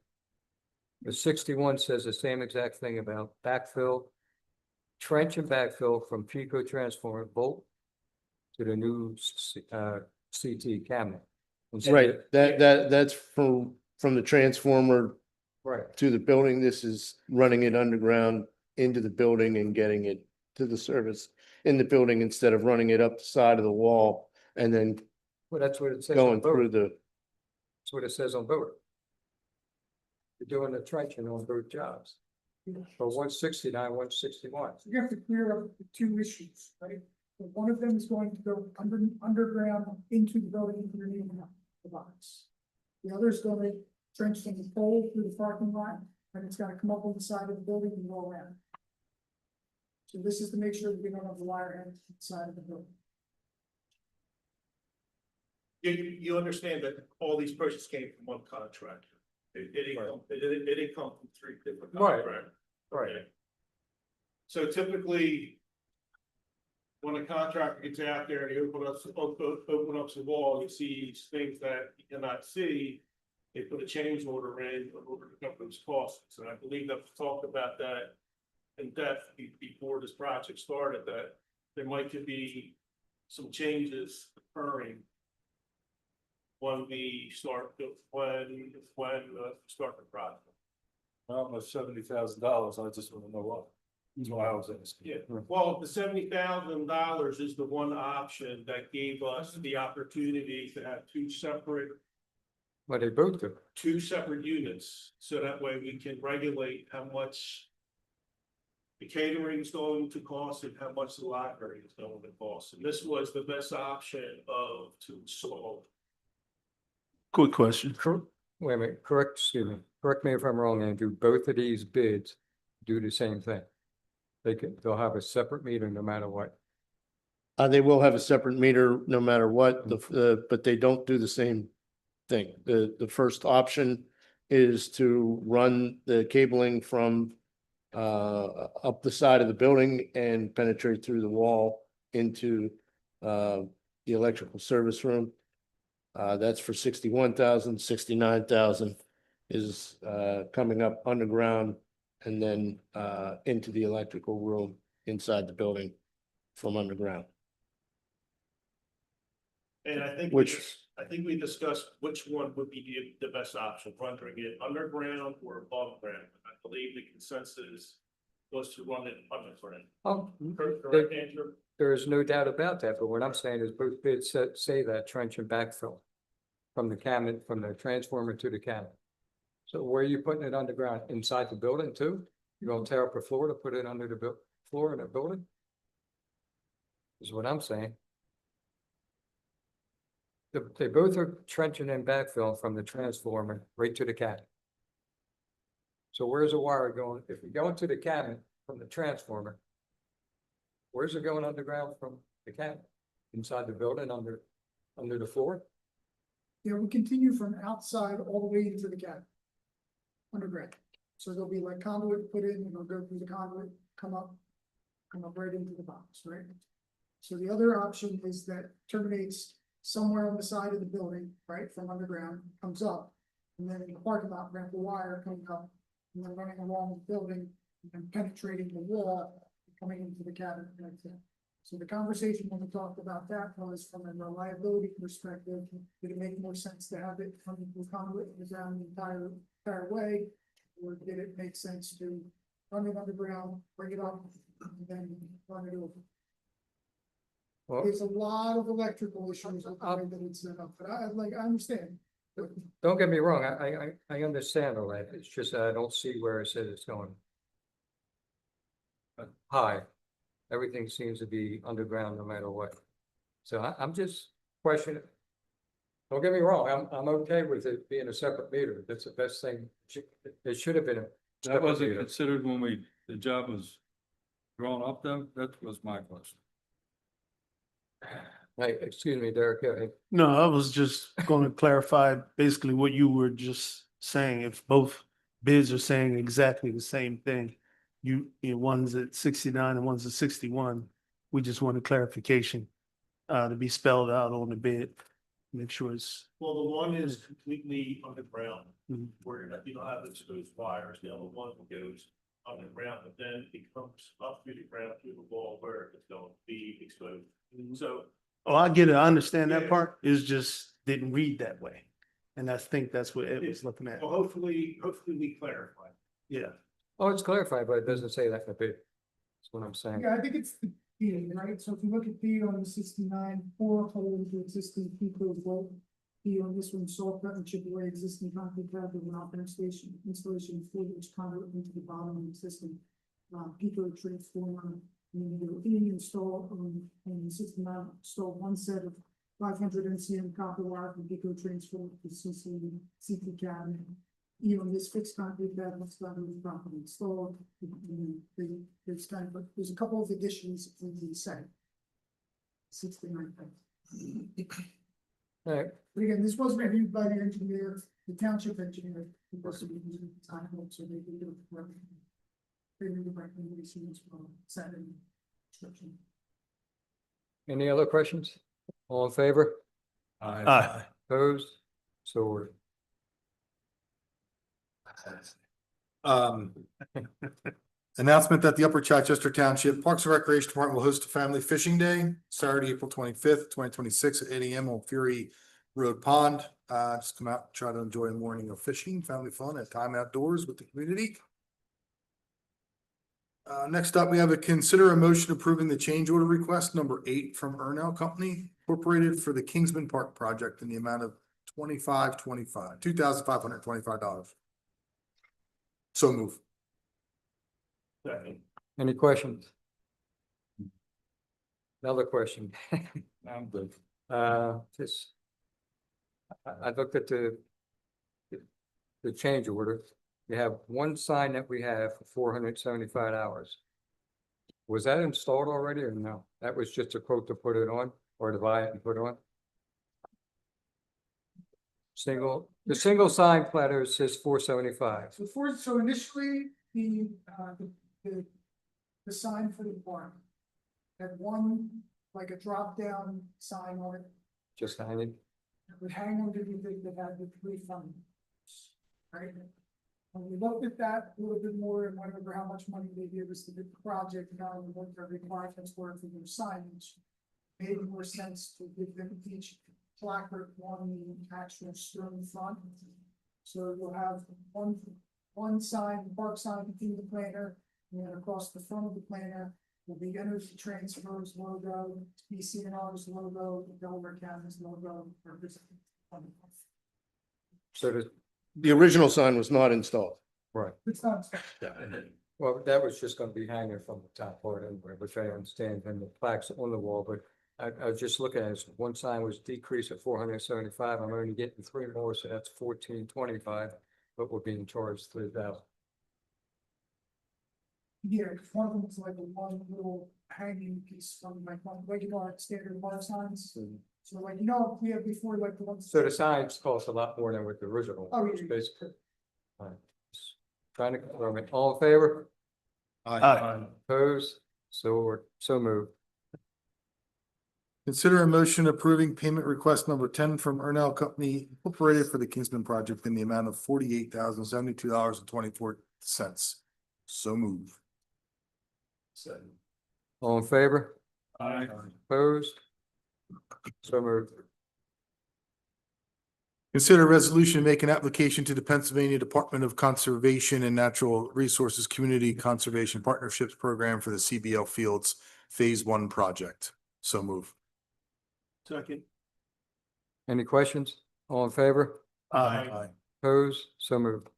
The 61 says the same exact thing about backfill, trench and backfill from Pico transformer volt to the new CT cabinet. Instead Right, of- that's from the transformer Right. to the building. This is running it underground into the building and getting it to the service in the building instead of running it up the side of the wall and then Well, that's what it says on going through both. the, That's what it says on both. You're doing the trenching on both jobs. For 169, 161. So you have to clear up the two issues, right? So one of them is going to go underground into the building underneath the box. The other is going to trench from the pole through the parking lot, and it's gotta come up on the side of the building and go around. So this is to make sure that we don't have the wire head inside of the building. You understand that all these purchases came from one contractor. It didn't come from three different Right. contractors. Right. Okay. So typically, when a contractor gets out there and he open up the wall, he sees things that he cannot see. They put a change order in order to cover those costs. And I believe that we talked about that in depth before this project started, that there might could be some changes occurring when we start, start the project. Almost $70,000. I just want to know what. That's why I was asking. Yeah, well, the $70,000 is the one option that gave us the opportunity to have two separate Well, they both do. units. So that way we can regulate how much the catering is going to cost and how much the library is going to cost. And this was the best option to solve. Quick question. Wait a minute, excuse me, correct me if I'm wrong, Andrew, both of these bids do the same thing. They'll have a separate meter no matter what. they will have a separate meter no matter what, but they don't do the same thing. The first option is to run the cabling from up the side of the building and penetrate through the wall into the electrical service room. That's for 61,000. 69,000 is coming up underground and then into the electrical room inside the building from underground. And I think, we discussed which one would be the best option, rendering it underground or above ground. I believe the consensus was to run it underground. Oh, Correct, Andrew? there is no doubt about that, but what I'm saying is both bids say that trench and backfill from the cabinet, from the transformer to the cabinet. So where are you putting it underground? Inside the building too? You're gonna tear up the floor to put it under the floor in the building? Is what I'm saying. They both are trenching and backfill from the transformer right to the cabinet. So where's the wire going? If we go into the cabinet from the transformer, where's it going underground from the cabinet? Inside the building, under the floor? Yeah, we continue from outside all the way into the cabinet. Underground. So there'll be like conduit put in, it'll go through the conduit, come up right into the box, right? So the other option is that terminates somewhere on the side of the building, right, from underground, comes up. And then in the parking lot, we have the wire coming up and then running along the building and penetrating the wall, coming into the cabinet like that. So the conversation when we talked about that was from a reliability perspective, did it make more sense to have it from the conduit down the entire way? Or did it make sense to run it underground, bring it up, and then run it over? Well, There's a lot of electrical issues with the way that it's set up, but I understand. don't get me wrong, I understand all that. It's just that I don't see where it says it's going high. Everything seems to be underground no matter what. So I'm just questioning. Don't get me wrong, I'm okay with it being a separate meter. That's the best thing. It should have been a That separate wasn't meter. considered when the job was drawn up though? That was my question. Hey, excuse me, Derek, go ahead. No, I was just going to clarify basically what you were just saying. If both bids are saying exactly the same thing, one's at 69 and one's at 61. We just wanted clarification to be spelled out on the bid. Make sure it's. Well, the one is completely underground, Mhm. where you don't have exposed wires. The other one goes underground, but then it comes up through the ground through the wall where it's going to be exposed. So Oh, I get it. I understand that Yeah. part. It's just didn't read that way. And I think that's what Ed was looking at. Well, hopefully we clarify. Yeah. Oh, it's clarified, but it doesn't say that in the bid. That's what I'm saying. Yeah, I think it's the B, right? So if you look at B on the 69, 4 holes to existing people as well. B on this one, salt cut and chip away existing concrete pad with an operating station, installation of 4-inch conduit into the bottom of the existing. Pico transformer, and they're being installed on the 69, install one set of 500 NCM copper wire from Pico transformer to CT cabinet. On this fixed concrete pad, once that is properly installed, there's kind of, there's a couple of additions in the site. 69. All right, But again, this was reviewed by the engineer, the township engineer, because of the time, so they did it. They did the recommendations from Saturday. Construction. any other questions? All in favor? Aye. Opposed? So ordered. Announcement that the Upper Chichester Township Parks and Recreation Department will host a family fishing day, Saturday, April 25th, 2026 at 8 AM on Fury Road Pond. Just come out, try to enjoy a morning of fishing, family fun, and time outdoors with the community. Next up, we have consider a motion approving the change order request number 8 from Ernell Company Incorporated for the Kingsman Park project in the amount of $2,525. So move. Second. Any questions? Another question. I'm good. Just, I looked at the change order. You have one sign that we have for $475. Was that installed already or no? That was just a quote to put it on or to buy it and put on? The single sign platter says $475. So initially, the sign for the barn had one, like a drop down sign on it, Just hanging. that would hang underneath it that had the 3 funnels. Right? When we looked at that a little bit more and went over how much money they gave us to do the project, and what their requirements were for their signage, made more sense to give them each placard on the actual stone front. So you'll have one sign, park sign between the planter, and then across the front of the planter will be Energy Transfer's logo, BCNR's logo, Delaware County's logo. So The original sign was not installed. right. It's not. Well, that was just gonna be hanging from the top part anyway, which I understand, and the plaques on the wall, but I was just looking at it, one sign was decreased at 475, I'm only getting 3 more, so that's 1425, but we're being charged 3,000. Yeah, 'cause one of them is like a one little hanging piece from like one regular standard bar signs. So like, we had before like the ones. So the signs cost a lot more than with the original. Oh, which yeah. basically. Fine. Trying to confirm it, all in favor? Aye. Opposed, so moved. Consider a motion approving payment request number 10 from Ernell Company Incorporated for the Kingsman project in the amount of $48,072.24. So move. All in favor? Aye. Opposed? So moved. Consider a resolution to make an application to the Pennsylvania Department of Conservation and Natural Resources Community Conservation Partnerships Program for the CBL Fields Phase 1 project. So move. Second. Any questions? All in favor? Aye. Opposed? So moved.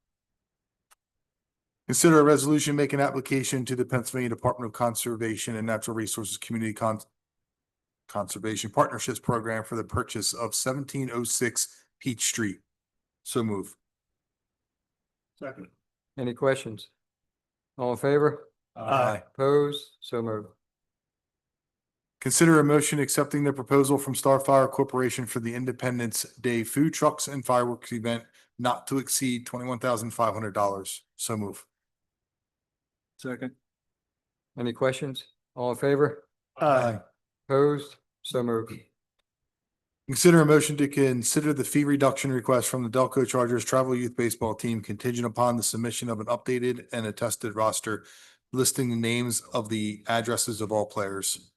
Consider a resolution making application to the Pennsylvania Department of Conservation and Natural Resources Community Conservation Partnerships Program for the purchase of 1706 Peach Street. So move. Second. Any questions? All in favor? Aye. Opposed? So moved. Consider a motion accepting the proposal from Starfire Corporation for the Independence Day Food Trucks and Fireworks event not to exceed $21,500. So move. Second. Any questions? All in favor? Aye. Opposed? So moved. Consider a motion to consider the fee reduction request from the Delco Chargers Travel Youth Baseball Team contingent upon the submission of an updated and attested roster listing the names of the addresses of all players.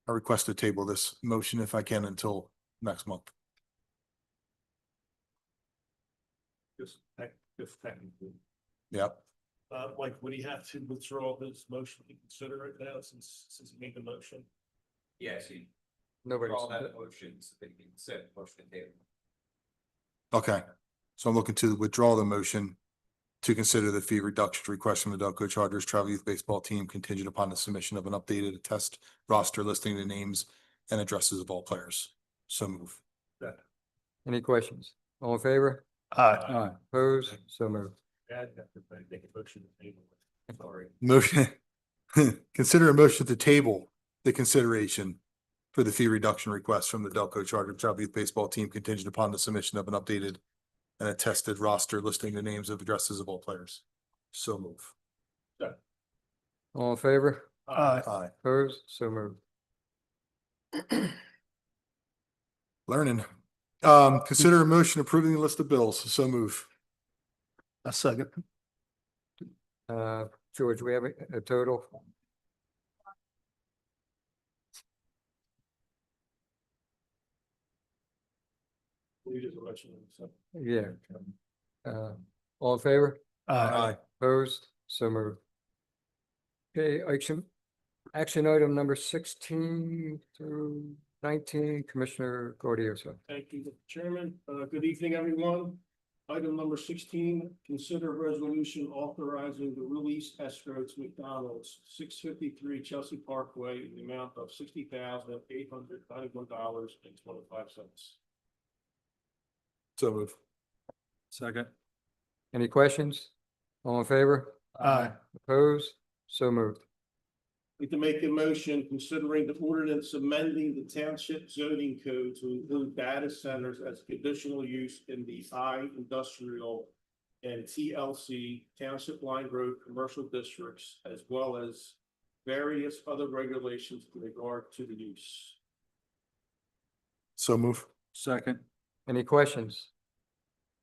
I request to table this motion if I can until next month. if technically. Yep. Like, would he have to withdraw his motion to consider it now since he made the motion? Yes, you Nobody's, all that motion, so they can set motion to table. Okay, so I'm looking to withdraw the motion to consider the fee reduction request from the Delco Chargers Travel Youth Baseball Team contingent upon the submission of an updated test roster listing the names and addresses of all players. So move. any questions? All in favor? Aye. Opposed? So moved. Make a motion to table. Sorry. Motion, consider a motion to table the consideration for the fee reduction request from the Delco Charter Travel Youth Baseball Team contingent upon the submission of an updated and attested roster listing the names of addresses of all players. So move. All in favor? Aye. Aye. Opposed? So moved. Learning. Consider a motion approving the list of bills. So move. A second. George, we have a total? Yeah. All in favor? Aye. Opposed? So moved. Okay, action item number 16 through 19, Commissioner Gaudioso. Thank you, Mr. Chairman. Good evening, everyone. Item number 16, consider resolution authorizing the release escrow to McDonald's, 653 Chelsea Parkway, in the amount of $60,891.25. So move. Second. Any questions? All in favor? Aye. Opposed? So moved. I'd like to make a motion considering the ordinance amending the township zoning code to include data centers as conditional use in the I industrial and TLC Township Line Road commercial districts, as well as various other regulations in regard to the use. So move. Second. Any questions?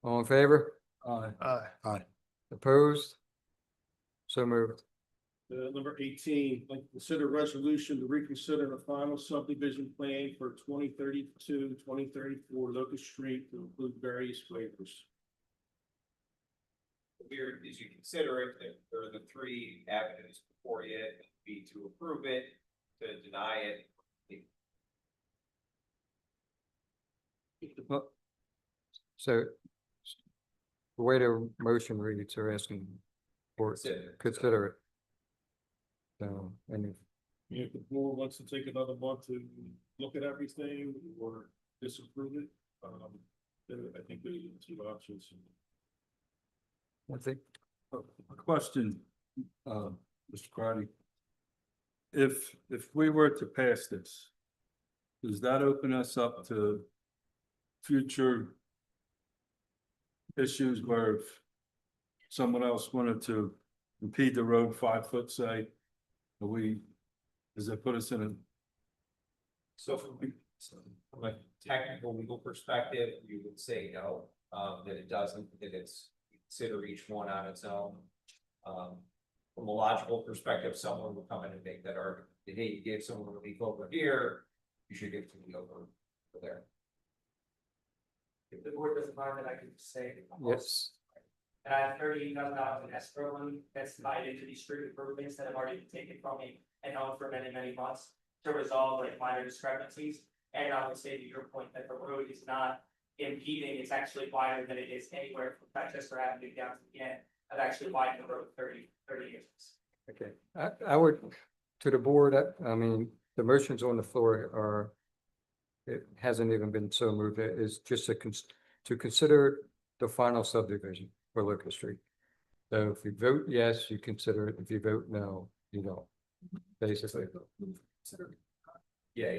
All in favor? Aye. Opposed? So moved. Number 18, like consider resolution to reconsider the final subdivision plan for 2032-2034 Locust Street to include various waivers. Here, as you consider it, there are the three avenues before you, be to approve it, to deny it. So the way the motion reads, are asking for consider it. So, and If the board wants to take another month to look at everything or disapprove it, then I think those are the two options. I think, A question, Mr. Crowdy. If we were to pass this, does that open us up to future issues where if someone else wanted to impede the road 5 foot, say, does it put us in a? So from a technical legal perspective, you would say no, that it doesn't, that it's consider each one on its own. From a logical perspective, someone will come in and make that argument, that, hey, you gave someone relief over here, you should give it to me over there. If the board doesn't mind, that I can say. yes, And I have $38,000 in escrow money that's tied into these street improvements that have already been taken from me and owned for many, many months to resolve like minor discrepancies. And I would say to your point that the road is not impeding, it's actually wider than it is anywhere from Chichester Avenue down to the end. I've actually widened the road 30 inches. okay. I would, to the board, I mean, the motions on the floor are, it hasn't even been so moved, it is just to consider the final subdivision for Locust Street. So if you vote yes, you consider it. If you vote no, you don't. Basically. Yeah,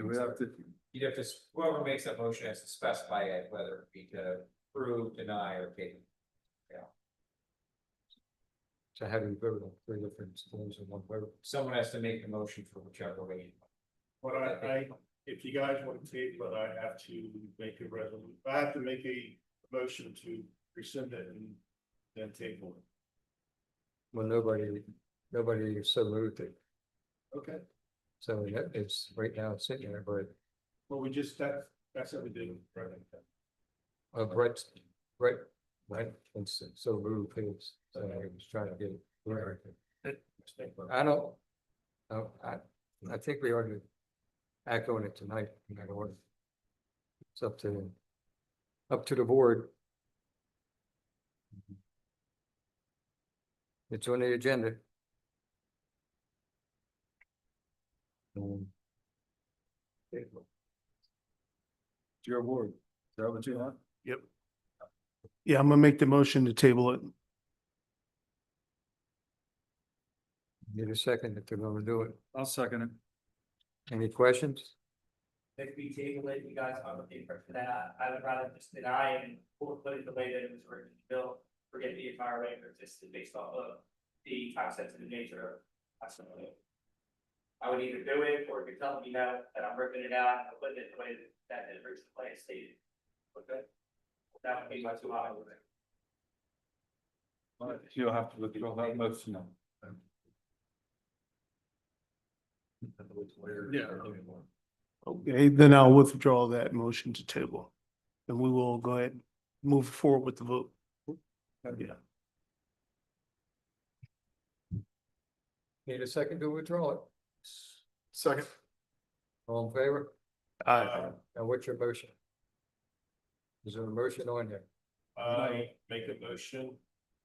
We have to, you'd have to, whoever makes that motion has to specify it, whether it be to approve, deny, or table. So how do you vote on 3 different things in one vote? Someone has to make the motion for whichever way. But if you guys want to take, but I have to make a resolution, I have to make a motion to rescind it and then table it. Well, nobody so moved it. Okay. So it's right now it's sitting there, but Well, we just, that's what we do, right? Brett Right, and so move things, I was trying to get it right. I don't, I think we ought to act on it tonight, in that order. It's up to the board. It's on the agenda. It's your word. Is that what you want? Yep. Yeah, I'm gonna make the motion to table it. Need a second if they're gonna do it. I'll second it. Any questions? If we table it, you guys are looking for that, I would rather just deny and put it the way that it was originally built, forget the entire waiver existed based off of the time sensitive nature of that's not it. I would either do it, or if you're telling me no, that I'm ripping it out, and putting it the way that it originally plan stated. Okay? That would be my two options. You'll have to withdraw that motion now. Yeah. Okay, then I'll withdraw that motion to table. And we will go ahead and move forward with the vote. Yeah. Need a second to withdraw it? Second. All in favor? Aye. Now what's your motion? Is there a motion on there? I make a motion,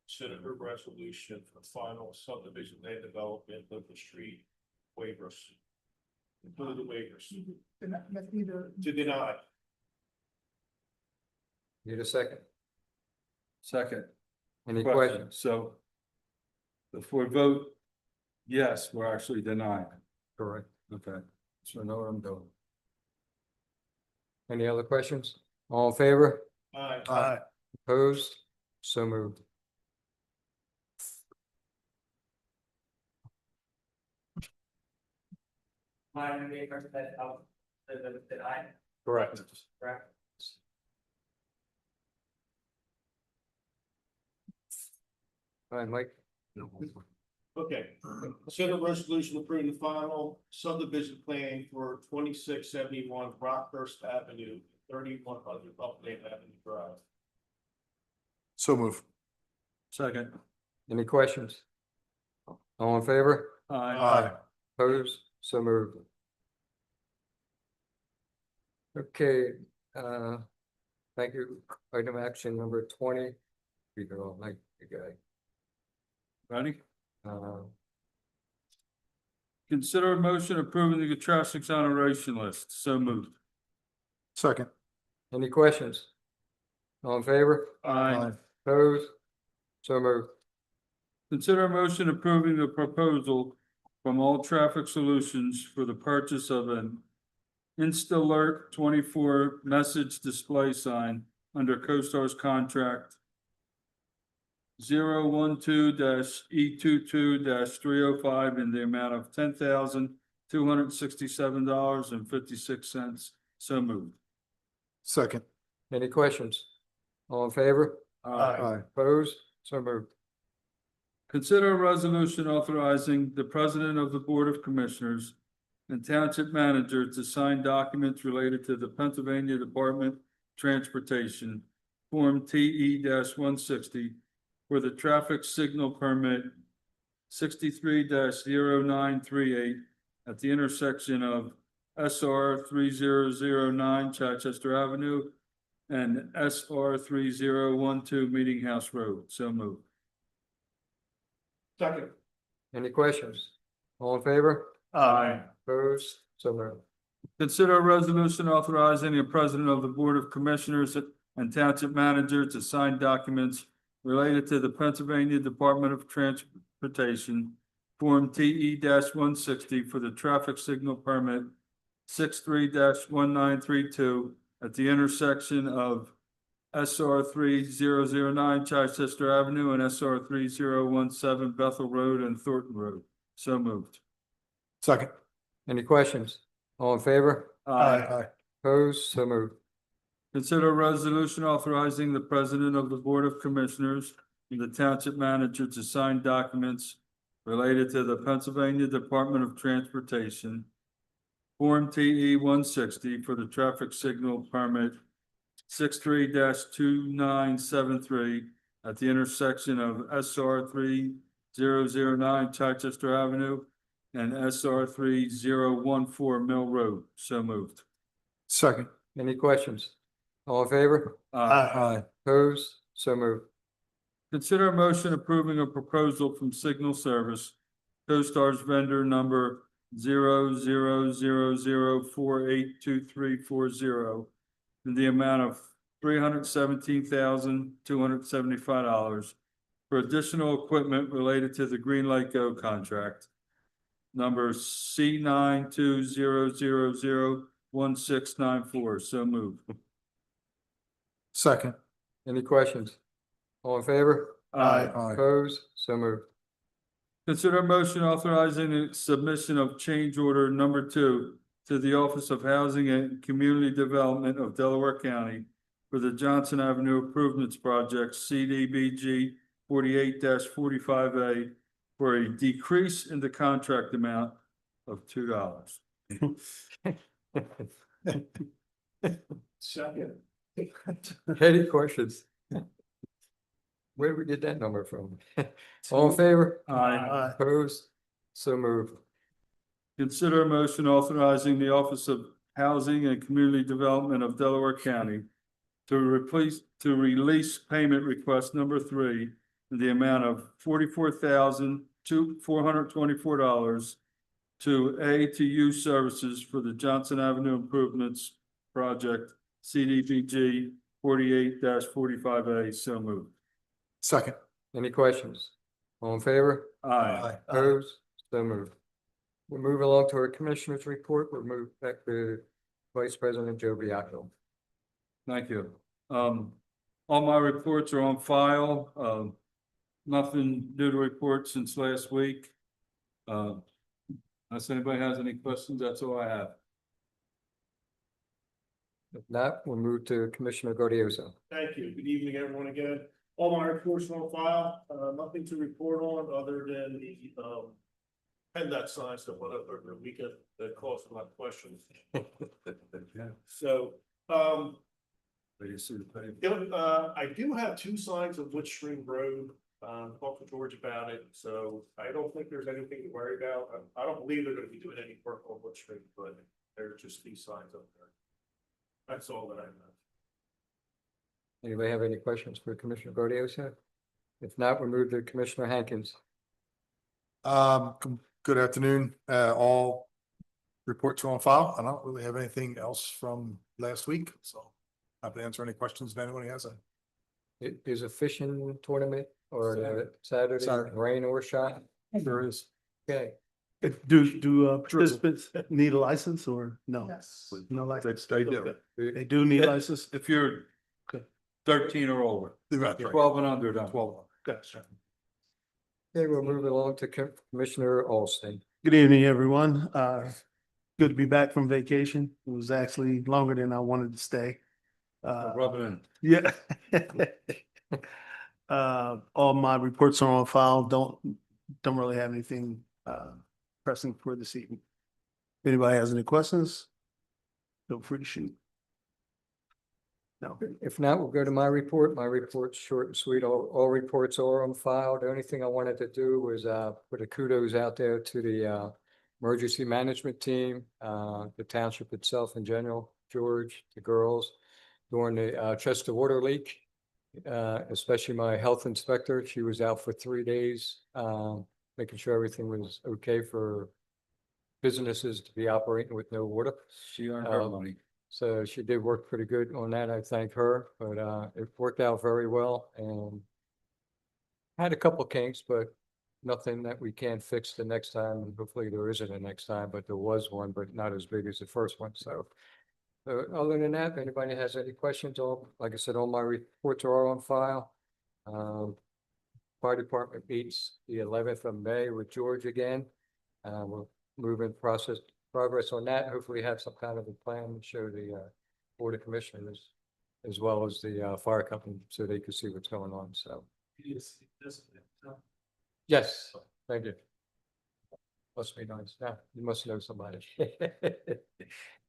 consider a resolution for final subdivision land development of the street waivers. Include the waivers to deny. Need a second? Second. Any Question. questions? So if we vote yes, we're actually denying. Correct. Okay, so I know what I'm doing. Any other questions? All in favor? Aye. Opposed? So moved. My neighbor that deny, Correct. correct? All right, Mike. Okay, consider resolution approving the final subdivision plan for 2671 Rockhurst Avenue, 3100 Upland Avenue Drive. So move. Second. Any questions? All in favor? Aye. Opposed? So moved. Okay, thank you. Item action number 20. You can all like the guy. Ready? Uh, Consider a motion approving the trash exoneration list. So moved. Second. Any questions? All in favor? Opposed? So moved. Consider a motion approving the proposal from All Traffic Solutions for the purchase of an InstaAlert 24 message display sign under CoStar's contract 012-E22-305 in the amount of $10,267.56. So moved. Second. Any questions? All in favor? Aye. Opposed? So moved. Consider a resolution authorizing the president of the Board of Commissioners and township manager to sign documents related to the Pennsylvania Department of Transportation, Form TE-160 for the traffic signal permit 63-0938 at the intersection of SR 3009 Chichester Avenue and SR 3012 Meeting House Road. So moved. Second. Any questions? All in favor? Aye. Opposed? So moved. Consider a resolution authorizing the president of the Board of Commissioners and township manager to sign documents related to the Pennsylvania Department of Transportation, Form TE-160 for the traffic signal permit 63-1932 at the intersection of SR 3009 Chichester Avenue and SR 3017 Bethel Road and Thornton Road. So moved. Second. Any questions? All in favor? Aye. Opposed? So moved. Consider a resolution authorizing the president of the Board of Commissioners and the township manager to sign documents related to the Pennsylvania Department of Transportation, Form TE-160 for the traffic signal permit 63-2973 at the intersection of SR 3009 Chichester Avenue and SR 3014 Mill Road. So moved. Second. Any questions? All in favor? Aye. Opposed? So moved. Consider a motion approving a proposal from Signal Service, CoStar's vendor number 0000482340 in the amount of $317,275 for additional equipment related to the Green Light Go contract. Number C920001694. So moved. Second. Any questions? All in favor? Aye. Opposed? So moved. Consider a motion authorizing the submission of change order number 2 to the Office of Housing and Community Development of Delaware County for the Johnson Avenue Improvements Project CDBG 48-45A for a decrease in the contract amount of $2. Second. Any questions? Where did we get that number from? All in favor? Aye. Opposed? So moved. Consider a motion authorizing the Office of Housing and Community Development of Delaware County to release payment request number 3 in the amount of $44,424 to A2U Services for the Johnson Avenue Improvements Project CDBG 48-45A. So moved. Second. Any questions? All in favor? Aye. Opposed? So moved. We'll move along to our commissioners' report. We'll move back to Vice President Joe Biacco. Thank you. All my reports are on file. Nothing new to report since last week. Unless anybody has any questions, that's all I have. If not, we'll move to Commissioner Gaudioso. Thank you. Good evening, everyone again. All my reports are on file, nothing to report on other than the, PennDOT signs that went up over the weekend that caused a lot of questions. So, Ready to see the paper? I do have 2 signs of Wood Stream Road, talked to George about it, so I don't think there's anything to worry about. I don't believe they're gonna be doing any work on Wood Stream, but they're just these signs up there. That's all that I know. Anybody have any questions for Commissioner Gaudioso? If not, we'll move to Commissioner Hankins. Good afternoon. All reports are on file. I don't really have anything else from last week, so happy to answer any questions if anybody has any. Is a fishing tournament or Saturday, Saturday. rain or shine? There is. Okay, Do participants need a license or no? Yes. No license. They do. Okay. They do need a license? If you're Okay. 13 or older, That's right. 12 and under, don't. 12. Gotcha. okay, we'll move along to Commissioner Alston. Good evening, everyone. Good to be back from vacation. It was actually longer than I wanted to stay. Rub it in. Yeah. All my reports are on file. Don't really have anything pressing for this evening. If anybody has any questions, feel free to shoot. No. If not, we'll go to my report. My report's short and sweet. All reports are on file. The only thing I wanted to do was put a kudos out there to the emergency management team, the township itself in general, George, the girls, during the Chester water leak, especially my health inspector. She was out for 3 days, making sure everything was okay for businesses to be operating with no water. She earned her money. So she did work pretty good on that. I thank her, but it worked out very well and had a couple kinks, but nothing that we can't fix the next time. And hopefully there isn't a next time, but there was one, but not as big as the first one. So other than that, if anybody has any questions, like I said, all my reports are on file. Fire department meets the 11th of May with George again. We're moving progress on that. Hopefully have some kind of a plan to show the board of commissioners as well as the fire company so they can see what's going on. So yes, thank you. Must be nice. Yeah, you must know somebody.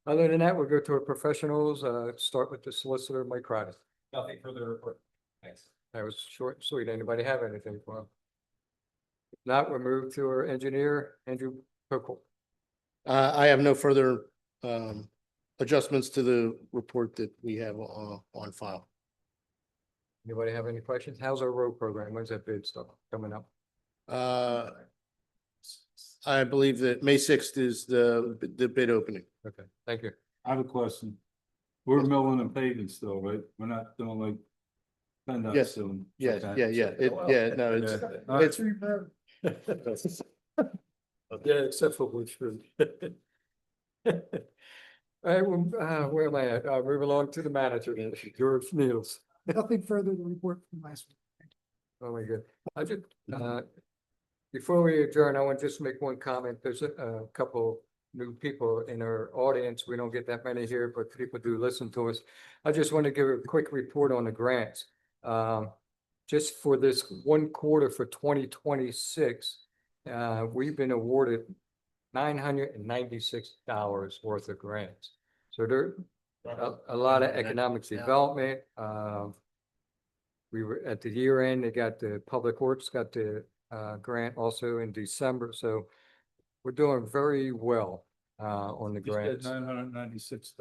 Other than that, we'll go to our professionals. Start with the solicitor, Mike Crowder. Nothing further to report. Thanks. That was short and sweet. Anybody have anything for him? If not, we'll move to our engineer, Andrew Pokel. I have no further adjustments to the report that we have on file. Anybody have any questions? How's our road program? When's that bid stuff coming up? I believe that May 6th is the bid opening. Okay, thank you. I have a question. We're milling and paving still, right? We're not doing like. PennDOT Yes. still. Yes, Okay. yeah, no, it's, Yeah. it's, Yeah, except for Woodford. All right, well, where am I at? Move along to the manager, then. George Neals. Nothing further to report from last week. Oh, my God. I just, before we adjourn, I want to just make one comment. There's a couple new people in our audience. We don't get that many here, but people do listen to us. I just want to give a quick report on the grants. Just for this one quarter for 2026, we've been awarded $996 worth of grants. So there, a lot of economic development. We were at the year end, they got the Public Works, got the grant also in December. So we're doing very well on the grants. $996.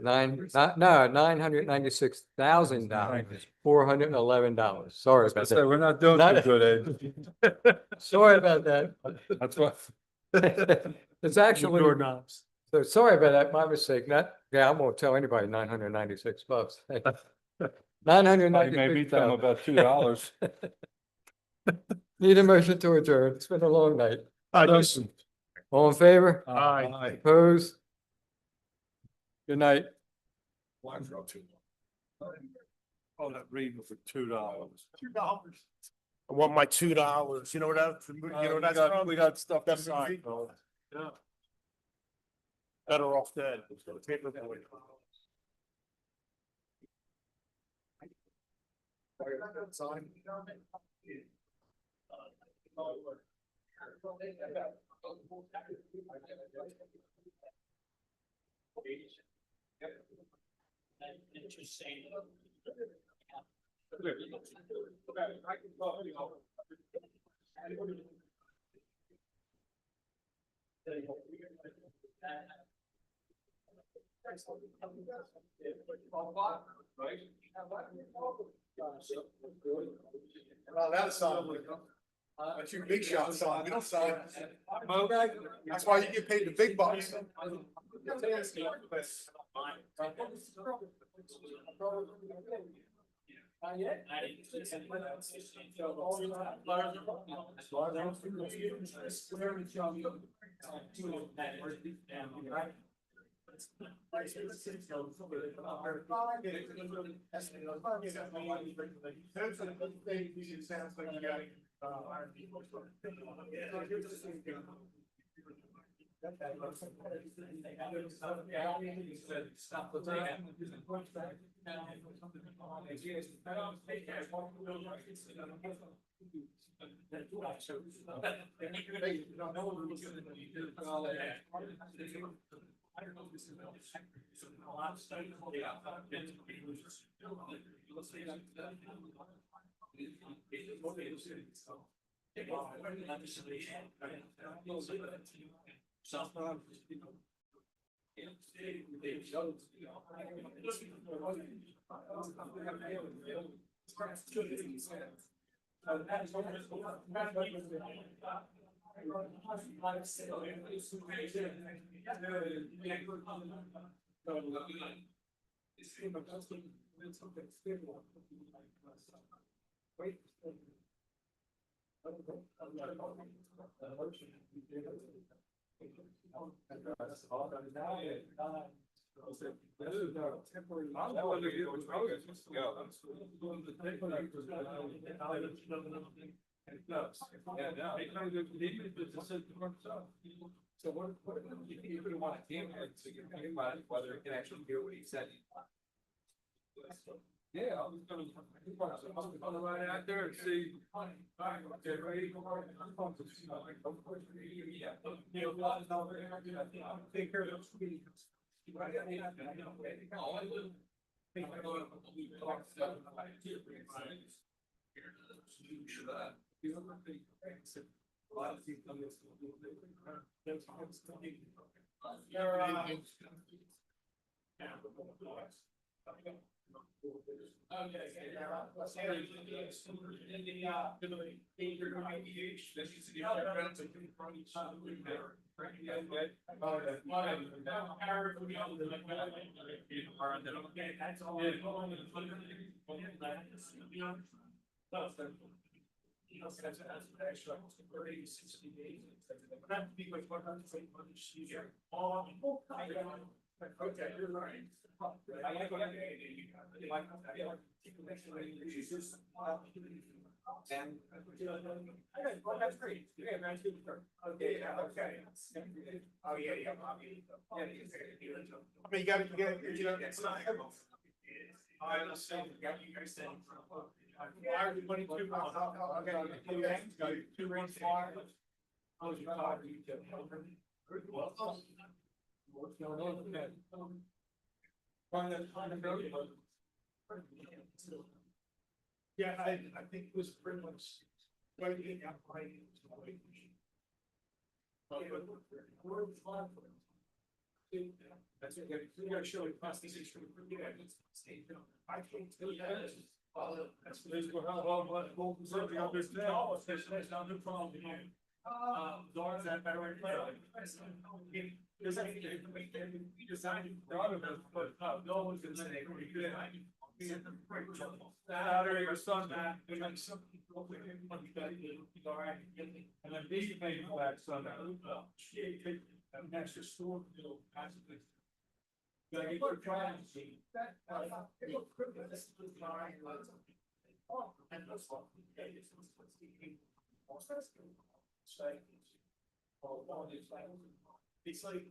$996,000, $411. Sorry about So that. we're not doing Not- too good, Ed. Sorry about that. That's what. It's actually, Doorknobs. so sorry about that, my mistake. Not, yeah, I won't tell anybody $996. Maybe tell them $996,000. about $2. Need a motion to adjourn. It's been a long night. Listen. All in favor? Aye. Opposed? Good night. Oh, that reading for $2. I want my $2. You know what that, you know what that's from? We got stuff to That's sign. easy. Yeah. Better off dead. Paperboy. Interesting. Well, that's that's your big shot song. We don't sign. That's why you get paid the big bucks. So what, you would want to do whether it can actually do what he said. Yeah, I was gonna ride out there and see. Get ready. Take care of those meetings. That's great. Okay, man. Okay, yeah, okay. Oh, yeah, yeah. I mean, you gotta, it's not. I was saying, you guys said. Why are we putting two? Okay. Two rings. Oh, you thought you could. What's going on? Yeah, I think it was pretty much. Right, yeah, right. That's okay. You gotta show it past these issues. I can't tell you that. That's how long, what we understand. There's not a problem here. Doors that better way to play. There's anything we designed, but no one's gonna say, we're good. That area of sun, that, there's like some people. And then these made black sun. An extra storm. Gotta get your privacy. It's like,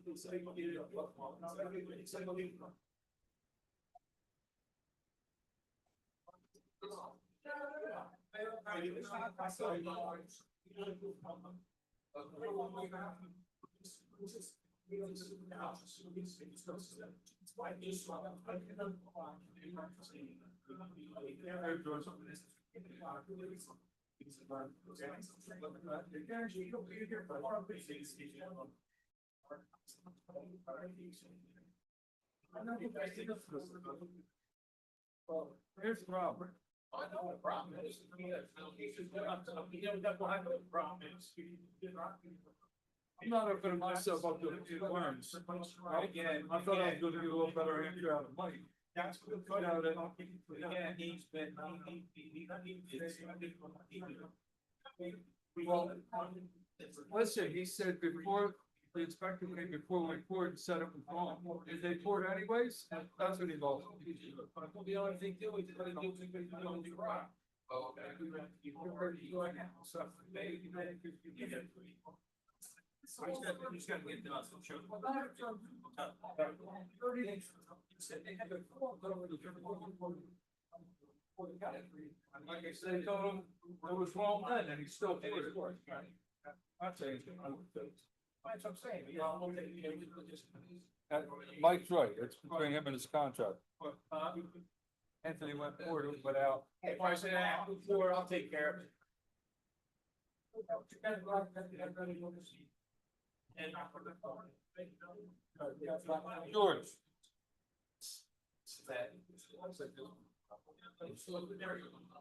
Here's the problem. I know what the problem is. I'm not opening myself up to worms. Right? I thought I was gonna get a little better answer out of money. That's what we put out. Yeah, he's been. Well, listen, he said before, the inspector came before we poured and set up the farm. Did they pour it anyways? That's what he lost. The only thing do is put it on the rock. Oh, okay. You like so they. He's gotta get done, so sure. Like I said, told him it was wrong then, and he still did it. I'd say. That's what I'm saying. Mike's right, it's between him and his contract. Anthony went forward without. If I say that before, I'll take care of it. George.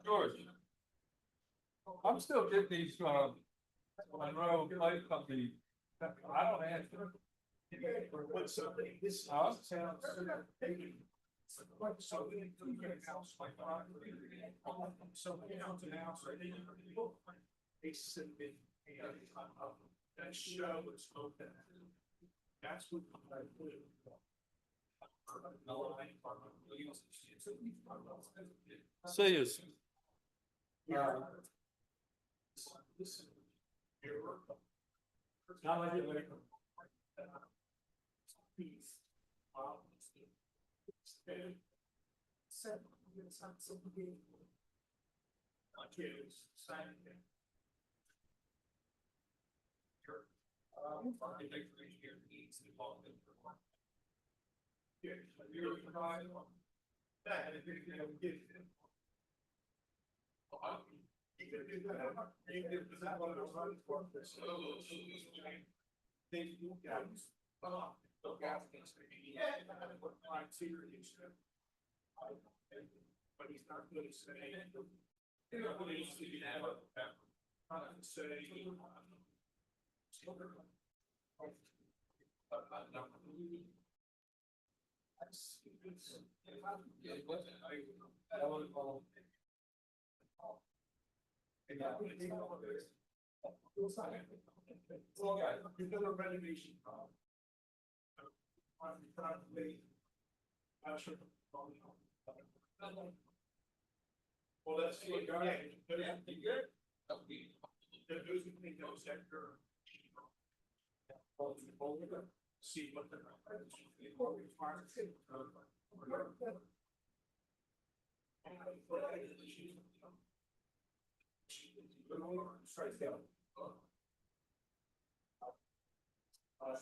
George. I'm still getting these from Monroe Light Company. I don't answer. But somebody, this house sounds. So they submit that show was open. That's what I put. Say yes. Now I get it. But he's not going to say. Renovation problem. Well, that's. See what the.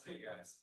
See you guys.